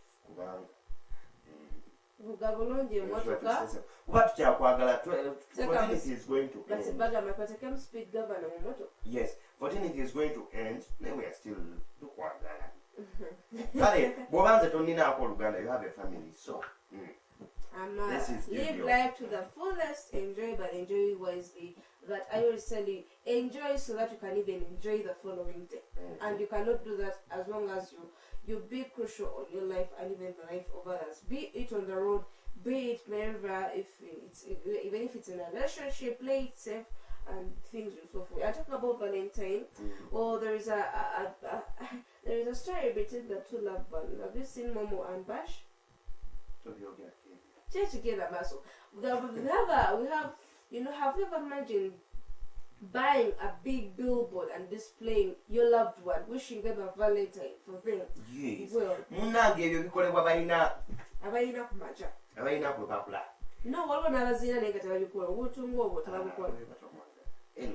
Vugabulungi emotoka what kyakwagala 14th is going to end. Bagamba speed governor mu moto. Yes, 14th is going to end. Now we are still tukwagala. Kale bwobanze toninaako Uganda, you have a family, so live life to the fullest, enjoy, but enjoy wisely. That I always tell you, enjoy so that you can even enjoy the following day. And you cannot do that as long as you be crucial on your life and even the life of others. Be it on the road, be it wherever, even if it's in a relationship, play it safe and things will so forth. I talk about Valentine. Or there is a story between the two loved ones. Have you seen Momo and Bash? Check together, Maso. We have. Have you ever imagined buying a big billboard and displaying your loved one, wishing them a Valentine for them? Yes. Well, munange ebyo bikolebwa abalina kumaca. Abalina kulupapula. No, waliwo n'abazina naye nga tebabikola. Obutunga obwo tebabikola.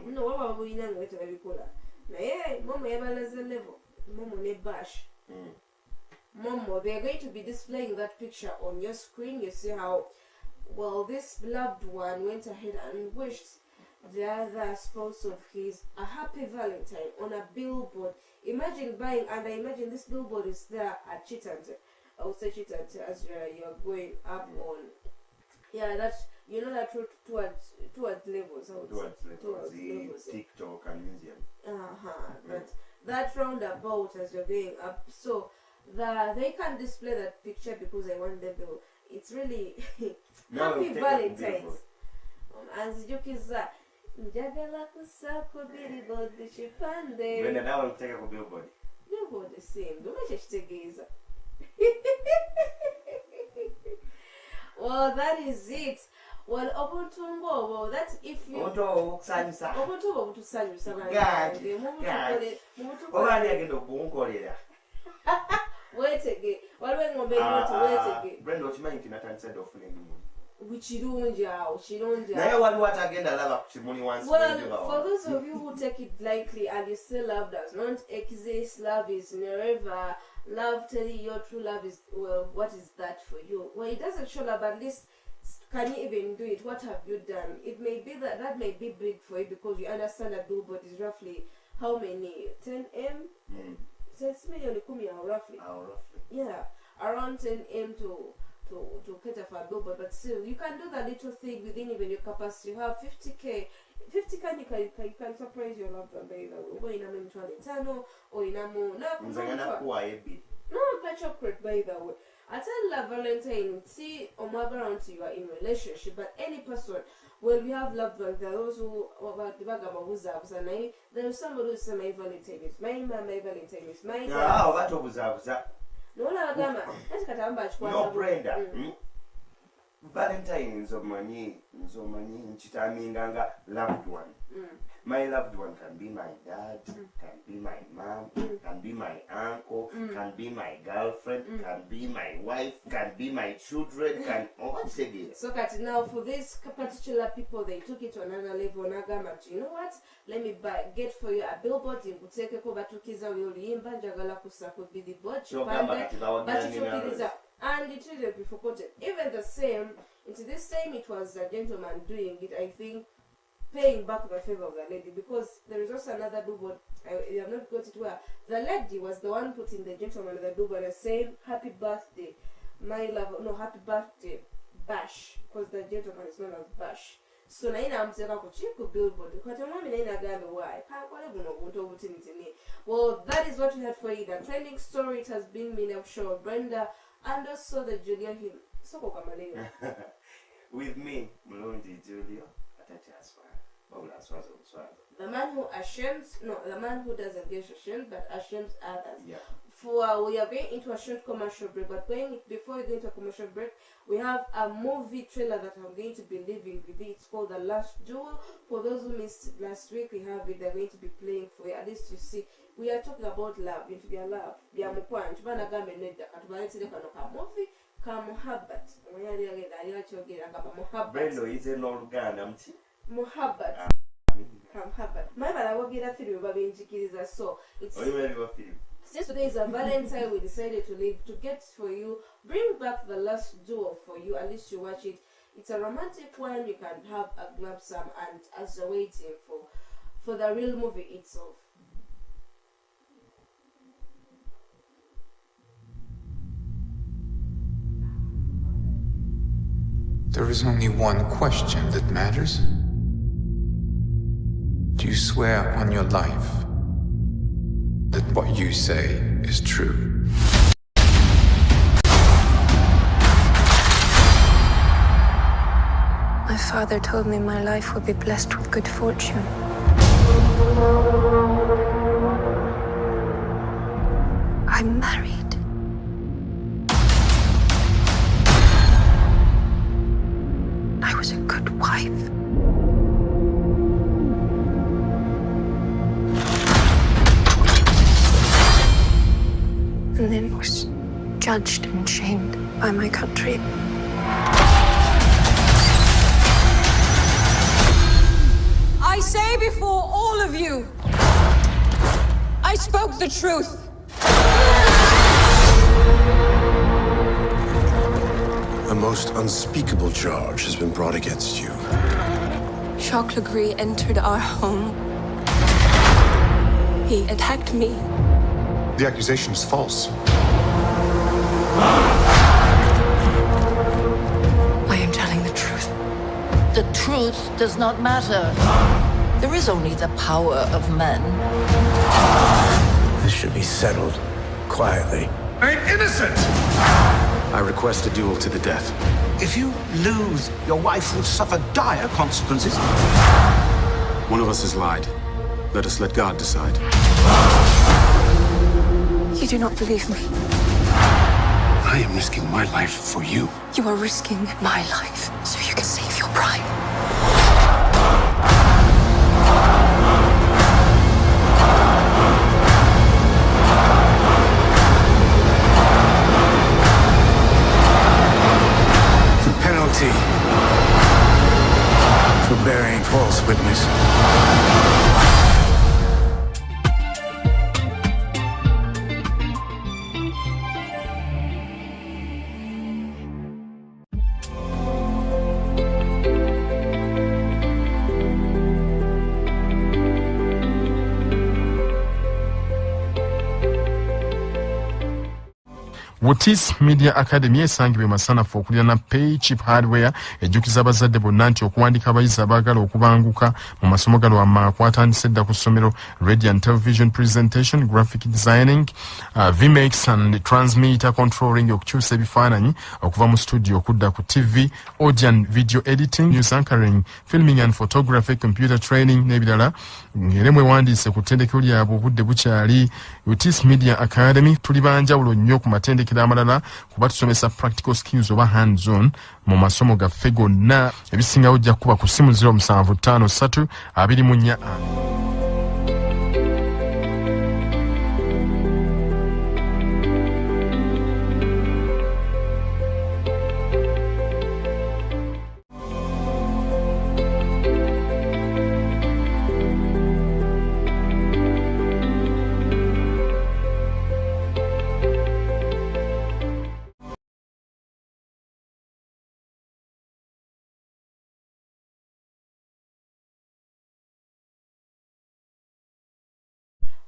No, waliwo ababulina nga tebabikola. Naye Momo yabalaze level. Momo ne Bash. Momo, they're going to be displaying that picture on your screen. You see how well this loved one went ahead and wished the other spouse of his a happy Valentine on a billboard. Imagine buying, and I imagine this billboard is there at Chitante. I would search it as you're going up on. Yeah, that you know that route towards levels. I would say. Towards levels. TikTok and Museum. But that roundabout as you're going up, so they can't display that picture because I want them to. It's really happy Valentine's. Anzijukiza njagala kusako billboard chipande. When I want to take a billboard. Billboard the same. Don't make it. Well, that is it. Well, Obuntungo, well, that's if you. Oto Sansa. Obuntungo to Sansa. Wait again. What when we wait again? Brenda, what you mean? Can I send off which you don't Now, what again? I love money once. Well, for those of you who take it lightly and you say love does not exist, love is never. Love telling your true love is, well, what is that for you? Well, it doesn't show love, but at least can you even do it? What have you done? It may be that may be big for you because you understand that billboard is roughly how many? 10 M? 10 million roughly. Yeah, around 10 M to cater for a billboard, but still, you can do that little thing within even your capacity. You have 50K. 50K you can surprise your loved one by the way. Or in no chocolate by the way. I tell La Valentine, see on my ground you are in relationship, but any person, well, we have loved ones, there are those who about the bagama who's and there is somebody who says my Valentine is mine, my Valentine is mine. Ah, what was that? No, Brenda. Valentine Nzomani Nchitaminganga loved one. My loved one can be my dad, can be my mom, can be my uncle, can be my girlfriend, can be my wife, can be my children, can what's again? So now for these particular people they took it to another level. You know what? Let me get for you a billboard in Buteke Batukiza Ulimba Jagala Kusaku be the board. And it really be forgotten. Even the same, into this time it was a gentleman doing it, I think, paying back the favor of the lady, because there is also another billboard, I have not got it where the lady was the one putting the gentleman on the billboard and saying, happy birthday, my love, no, happy birthday, Bash, because the gentleman is known as Bash. So naina amteka kuchiku billboard. Well, that is what we had for you. The trending story, it has been made up show of Brenda and also the Julia him. With me, Mlondi Julia, the man who ashames, no, the man who doesn't get ashamed but ashames others. Yeah. For we are going into a short commercial break, but before we go into a commercial break, we have a movie trailer that I'm going to be leaving with it. It's called The Last Duel. For those who missed last week, we have it. They're going to be playing for you. At least you see, we are talking about love. Into their love. Brendo is an Uganda. Muhabbat. So it's since today is a Valentine, we decided to get for you, bring back The Last Duel for you. At least you watch it. It's a romantic one. You can have a grab some, and as you're waiting for the real movie itself. There is only one question that matters. Do you swear on your life that what you say is true? My father told me my life would be blessed with good fortune. I'm married. I was a good wife. And then was judged and shamed by my country. I say before all of you, I spoke the truth. A most unspeakable charge has been brought against you. Jacques Legris entered our home. He attacked me. The accusation is false. I am telling the truth. The truth does not matter. There is only the power of men. This should be settled quietly. I'm innocent! I request a duel to the death. If you lose, your wife will suffer dire consequences. One of us has lied. Let us let God decide. You do not believe me. I am risking my life for you. You are risking my life so you can save your pride. The penalty for bearing false witness. Wotis Media Academy esangibwa masanafu okulira na Pay Cheap Hardware ejjukiza abazadde bonna nti okuwandiika abayizi abaagala okubanguka mu masomo gano kwatandise dda ku ssomero Radio and Television Presentation, Graphic Designing, VMix and Transmitter Controlling, okukyusa ebifaananyi okuva mu studio okudda ku TV, Audio and Video Editing, News Anchoring, Filming and Photography, Computer Training n'ebirala. Ng'era mwewandiise ku ttendekero lyabwe obudde bukyali. Wotis Media Academy tuli banjawulo nnyo ku matendekero amalala kuba tusomesa practical skills oba hands on mu masomo gaffe gonna. Ebisingawo ojja kuba ku ssimu 0753 24.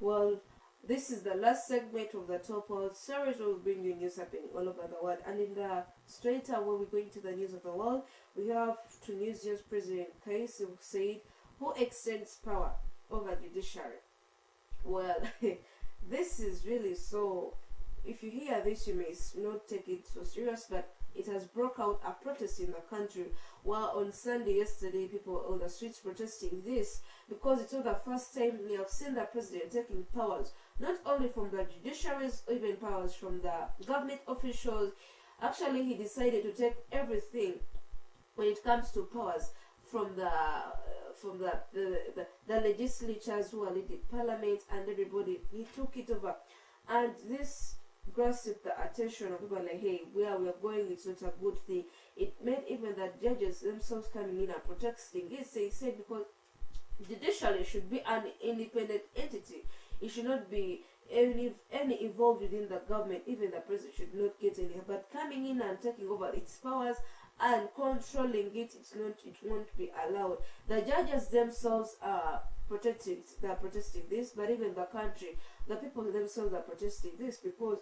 Well, this is the last segment of the Top World series where we bring you news happening all over the world. And in the straight away, we're going to the news of the world. We have Tunisia's President Kais Saied, who extends power over judiciary. Well, this is really so. If you hear this, you may not take it so serious, but it has broke out a protest in the country. While on Sunday yesterday, people were on the streets protesting this because it's not the first time we have seen the president taking powers, not only from the judiciaries, even powers from the government officials. Actually, he decided to take everything when it comes to powers from the legislatures who are leading parliament and everybody. He took it over, and this grasped the attention of people like, hey, where we are going, it's not a good thing. It made even the judges themselves coming in and protesting this. They said because judiciary should be an independent entity. It should not be any involved within the government. Even the president should not get any. But coming in and taking over its powers and controlling it, it won't be allowed. The judges themselves are protesting this, but even the country, the people themselves are protesting this because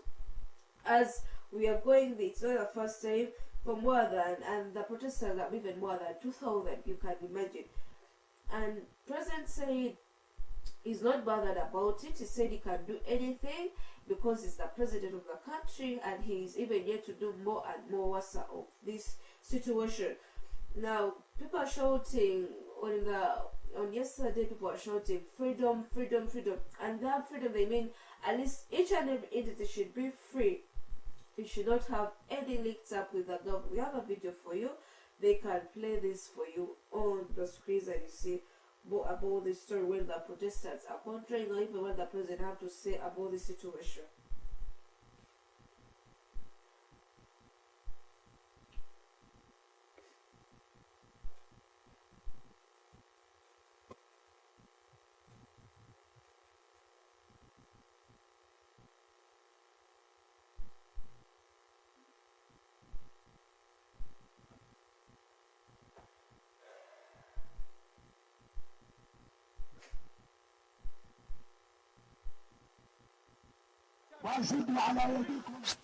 as we are going, it's not the first time for more than, and the protesters are even more than 2,000, you can imagine. And President said he's not bothered about it. He said he can do anything because he's the president of the country, and he's even yet to do more and more worse of this situation. Now, people are shouting on yesterday, people are shouting freedom, freedom, freedom. And that freedom, they mean at least each and every entity should be free. It should not have any links up with the government. We have a video for you. They can play this for you on the screens, and you see more about this story when the protesters are contrary, or even what the president have to say about the situation.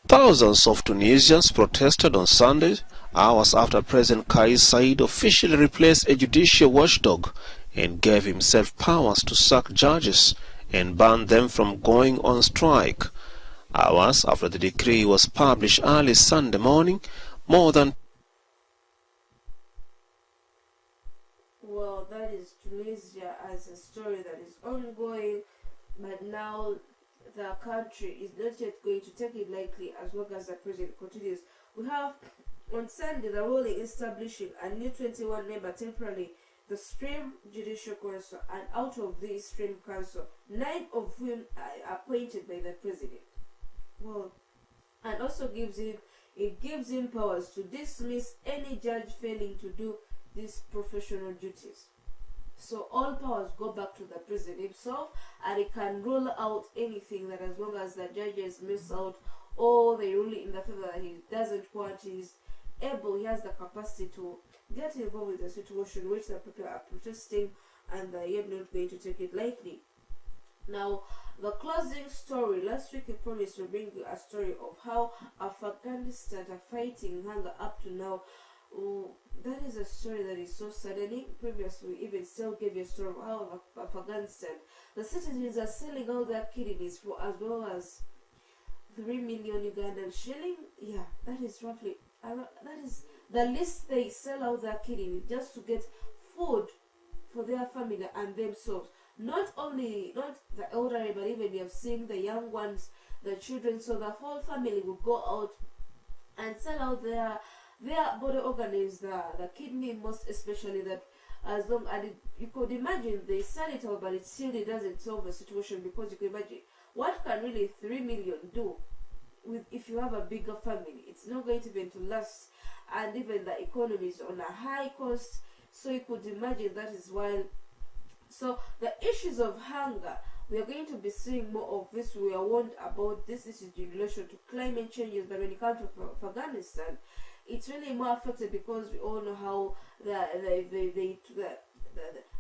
Thousands of Tunisians protested on Sunday, hours after President Kais Saied officially replaced a judicial watchdog and gave himself powers to sack judges and ban them from going on strike. Hours after the decree was published early Sunday morning, more than... Well, that is Tunisia as a story that is ongoing, but now the country is not yet going to take it lightly as long as the president continues. We have on Sunday the ruling establishing a new 21-member temporarily the Supreme Judicial Council, and out of this Supreme Council, 9 of whom are appointed by the president. Well, and also gives him powers to dismiss any judge failing to do these professional duties. So all powers go back to the president himself, and he can rule out anything that, as long as the judges miss out or they rule in the favor that he doesn't want, he has the capacity to get involved with the situation which the people are protesting, and they are not going to take it lightly. Now, the closing story. Last week I promised to bring you a story of how Afghanistan are fighting hunger up to now. That is a story that is so saddening. Previously, we even still gave you a story of how Afghanistan, the citizens are selling out their kidneys for as well as 3 million Ugandan shilling. Yeah, that is roughly, that is the least they sell out their kidneys just to get food for their family and themselves. Not the elderly, but even we have seen the young ones, the children. So the whole family will go out and sell out their body organs, the kidney most especially, that as long as you could imagine they sell it out, but it still doesn't solve the situation, because you can imagine what can really 3 million do if you have a bigger family. It's not going to be able to last, and even the economy is on a high cost, so you could imagine that is why. So the issues of hunger, we are going to be seeing more of this. We are warned about this. This is in relation to climate changes, but when it comes to Afghanistan, it's really more affected because we all know how the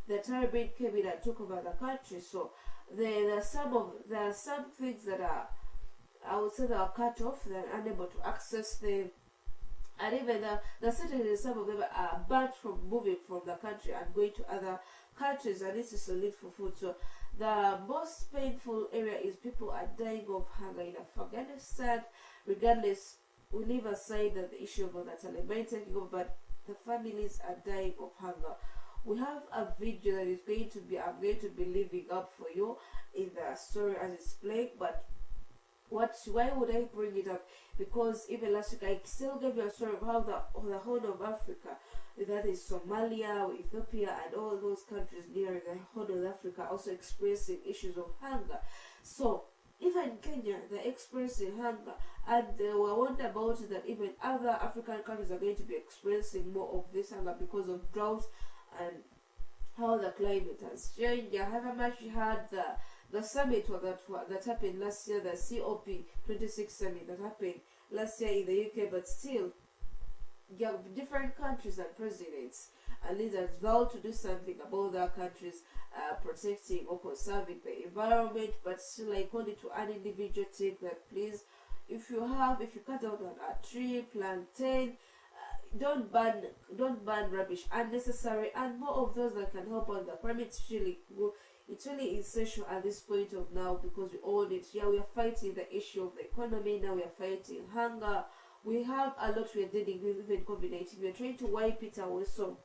Taliban came in and took over the country. So there are some things that are, I would say, that are cut off. They're unable to access them, and even the citizens, some of them are banned from moving from the country and going to other countries, and this is a need for food. So the most painful area is people are dying of hunger in Afghanistan. Regardless, we leave aside that the issue of the Taliban taking over, but the families are dying of hunger. We have a video that is going to be, I'm going to be leaving up for you in the story as it's playing, but why would I bring it up? Because even last week I still gave you a story of how the Horn of Africa, that is Somalia, Ethiopia, and all those countries near the Horn of Africa, also experiencing issues of hunger. So even Kenya, they're experiencing hunger, and we were warned about it that even other African countries are going to be experiencing more of this hunger because of drought and how the climate has changed. However much you had the summit that happened last year, the COP26 summit that happened last year in the UK, but still, you have different countries and presidents and leaders vowed to do something about their countries protecting or conserving the environment, but still I call it to an individual take that please, if you cut down on a tree, plant 10, don't burn rubbish unnecessary, and more of those that can help on the climate. It's really essential at this point of now, because we all need. Yeah, we are fighting the issue of the economy now. We are fighting hunger. We have a lot we are dealing with, even COVID-19. We are trying to wipe it away. So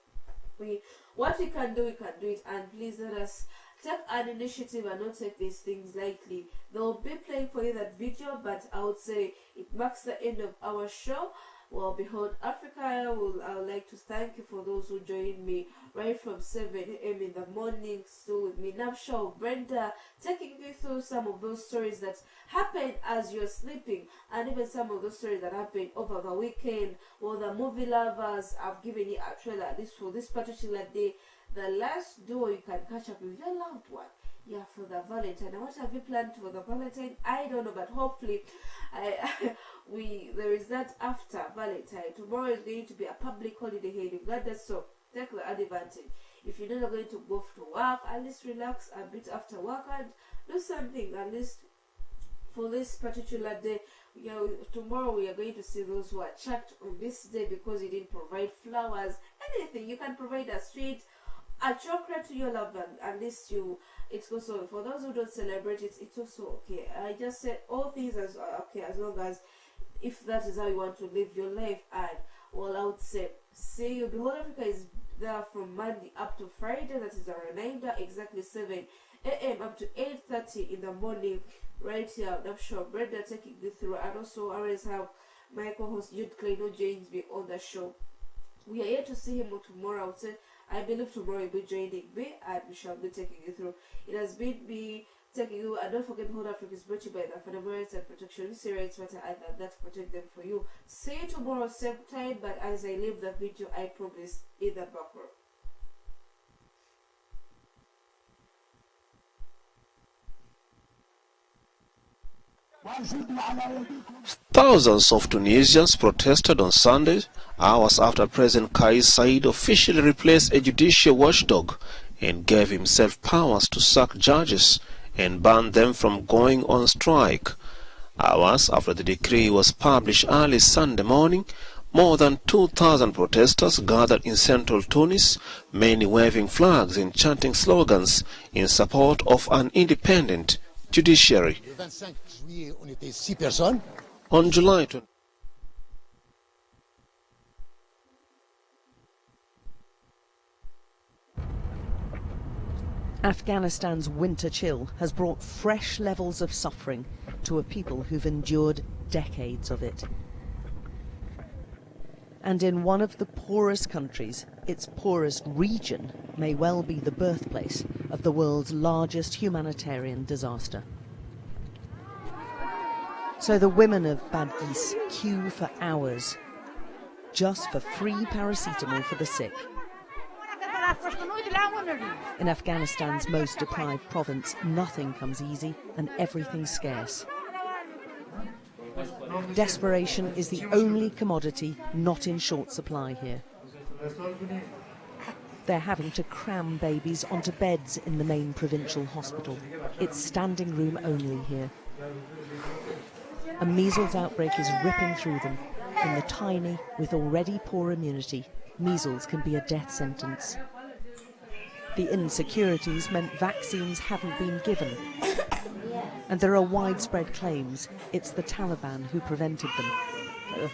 what we can do it, and please let us take an initiative and not take these things lightly. They'll be playing for you that video, but I would say it marks the end of our show. Well, Behold Africa, I would like to thank you for those who joined me right from 7 a.m. in the morning, still with me, Nafsha, Brenda, taking you through some of those stories that happened as you're sleeping, and even some of those stories that happened over the weekend. Well, the movie lovers, I've given you a trailer at least for this particular day. The last duo you can catch up with your loved one. Yeah, for the Valentine. Now, what have you planned for the Valentine? I don't know, but hopefully there is that after Valentine. Tomorrow is going to be a public holiday here in Uganda, so take the advantage. If you're not going to go to work, at least relax a bit after work and do something. At least for this particular day. Tomorrow we are going to see those who are chucked on this day because you didn't provide flowers, anything. You can provide a sweet, a chocolate to your loved one. At least it's also, for those who don't celebrate it, it's also okay. I just said all things as okay, as long as if that is how you want to live your life. And well, I would say see you. Behold Africa is there from Monday up to Friday. That is a reminder, exactly 7 a.m. up to 8:30 in the morning, right here on the show. Brenda taking you through, and also I always have my co-host Jude Kleino joins me on the show. We are here to see him tomorrow. I would say, I believe tomorrow he'll be joining me and we shall be taking you through. It has been me taking you, and don't forget, Behold Africa is brought to you by the Fundamental Rights and Protection Rights Matter, and that protect them for you. See you tomorrow same time, but as I leave the video, I promise in the background. Thousands of Tunisians protested on Sunday, hours after President Kais Saied officially replaced a judicial watchdog and gave himself powers to sack judges and ban them from going on strike. Hours after the decree was published early Sunday morning, more than 2,000 protesters gathered in central Tunis, many waving flags and chanting slogans in support of an independent judiciary. On July 20, Afghanistan's winter chill has brought fresh levels of suffering to a people who've endured decades of it. And in one of the poorest countries, its poorest region may well be the birthplace of the world's largest humanitarian disaster. So the women of Badghis queue for hours just for free paracetamol for the sick. In Afghanistan's most deprived province, nothing comes easy and everything's scarce. Desperation is the only commodity not in short supply here. They're having to cram babies onto beds in the main provincial hospital. It's standing room only here. A measles outbreak is ripping through them. In the tiny, with already poor immunity, measles can be a death sentence. The insecurities meant vaccines haven't been given. And there are widespread claims it's the Taliban who prevented them.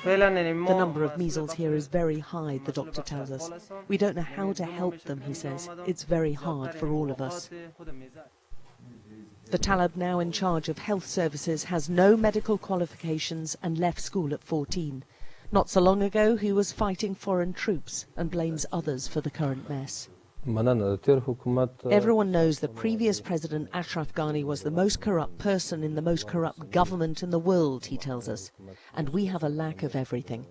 The number of measles here is very high, the doctor tells us. We don't know how to help them, he says. It's very hard for all of us. The Talib, now in charge of health services, has no medical qualifications and left school at 14. Not so long ago, he was fighting foreign troops and blames others for the current mess. Everyone knows that previous President Ashraf Ghani was the most corrupt person in the most corrupt government in the world, he tells us, and we have a lack of everything.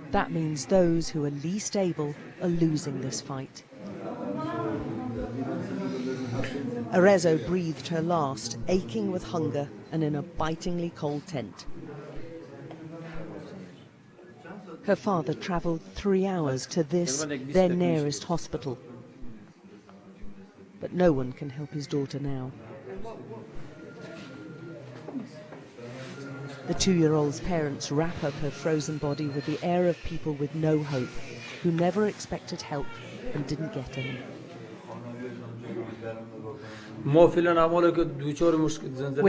That means those who are least able are losing this fight. Arezzo breathed her last, aching with hunger and in a bitingly cold tent. Her father travelled 3 hours to this, their nearest hospital. But no one can help his daughter now. The 2-year-old's parents wrap up her frozen body with the air of people with no hope, who never expected help and didn't get any. We're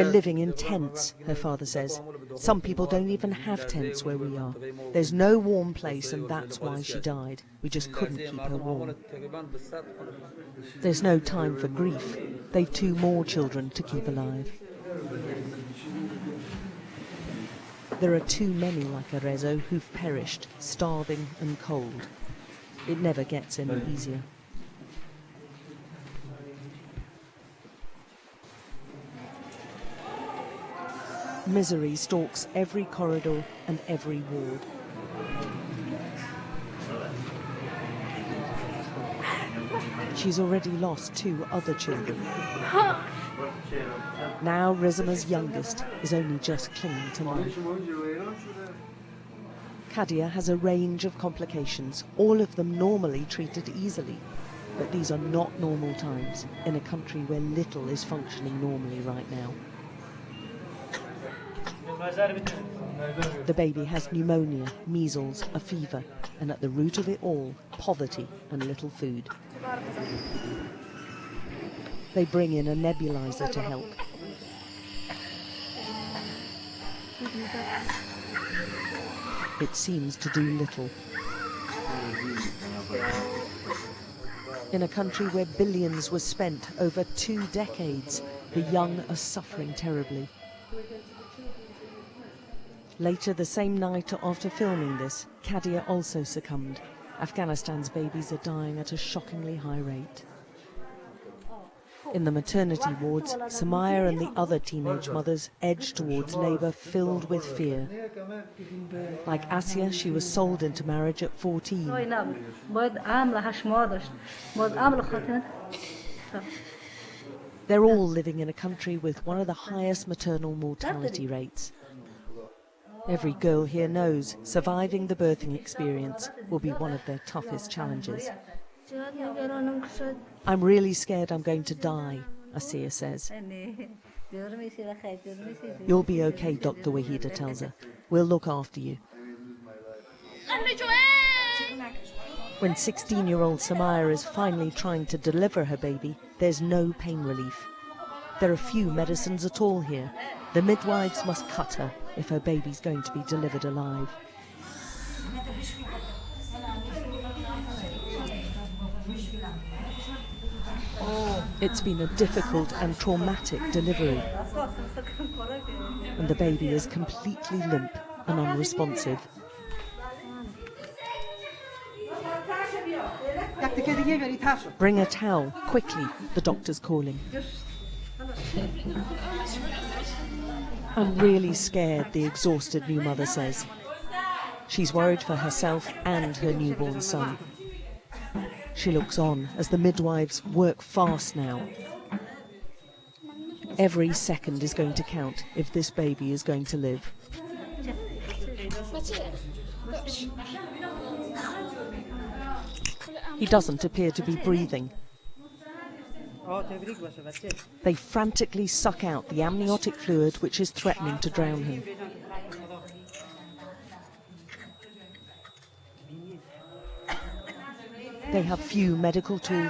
living in tents, her father says. Some people don't even have tents where we are. There's no warm place, and that's why she died. We just couldn't keep her warm. There's no time for grief. They've 2 more children to keep alive. There are too many like Arezzo who've perished, starving and cold. It never gets any easier. Misery stalks every corridor and every ward. She's already lost 2 other children. Now Rizima's youngest is only just clinging to life. Kadia has a range of complications, all of them normally treated easily. But these are not normal times in a country where little is functioning normally right now. The baby has pneumonia, measles, a fever, and at the root of it all, poverty and little food. They bring in a nebulizer to help. It seems to do little. In a country where billions were spent over 2 decades, the young are suffering terribly. Later the same night after filming this, Kadia also succumbed. Afghanistan's babies are dying at a shockingly high rate. In the maternity wards, Samaya and the other teenage mothers edge towards labour filled with fear. Like Asya, she was sold into marriage at 14. They're all living in a country with one of the highest maternal mortality rates. Every girl here knows surviving the birthing experience will be one of their toughest challenges. I'm really scared I'm going to die, Asiya says. You'll be okay, Dr. Wahida tells her. We'll look after you. When 16-year-old Samaya is finally trying to deliver her baby, there's no pain relief. There are few medicines at all here. The midwives must cut her if her baby's going to be delivered alive. It's been a difficult and traumatic delivery, and the baby is completely limp and unresponsive. Bring a towel, quickly, the doctor's calling. I'm really scared, the exhausted new mother says. She's worried for herself and her newborn son. She looks on as the midwives work fast now. Every second is going to count if this baby is going to live. He doesn't appear to be breathing. They frantically suck out the amniotic fluid which is threatening to drown him. They have few medical tools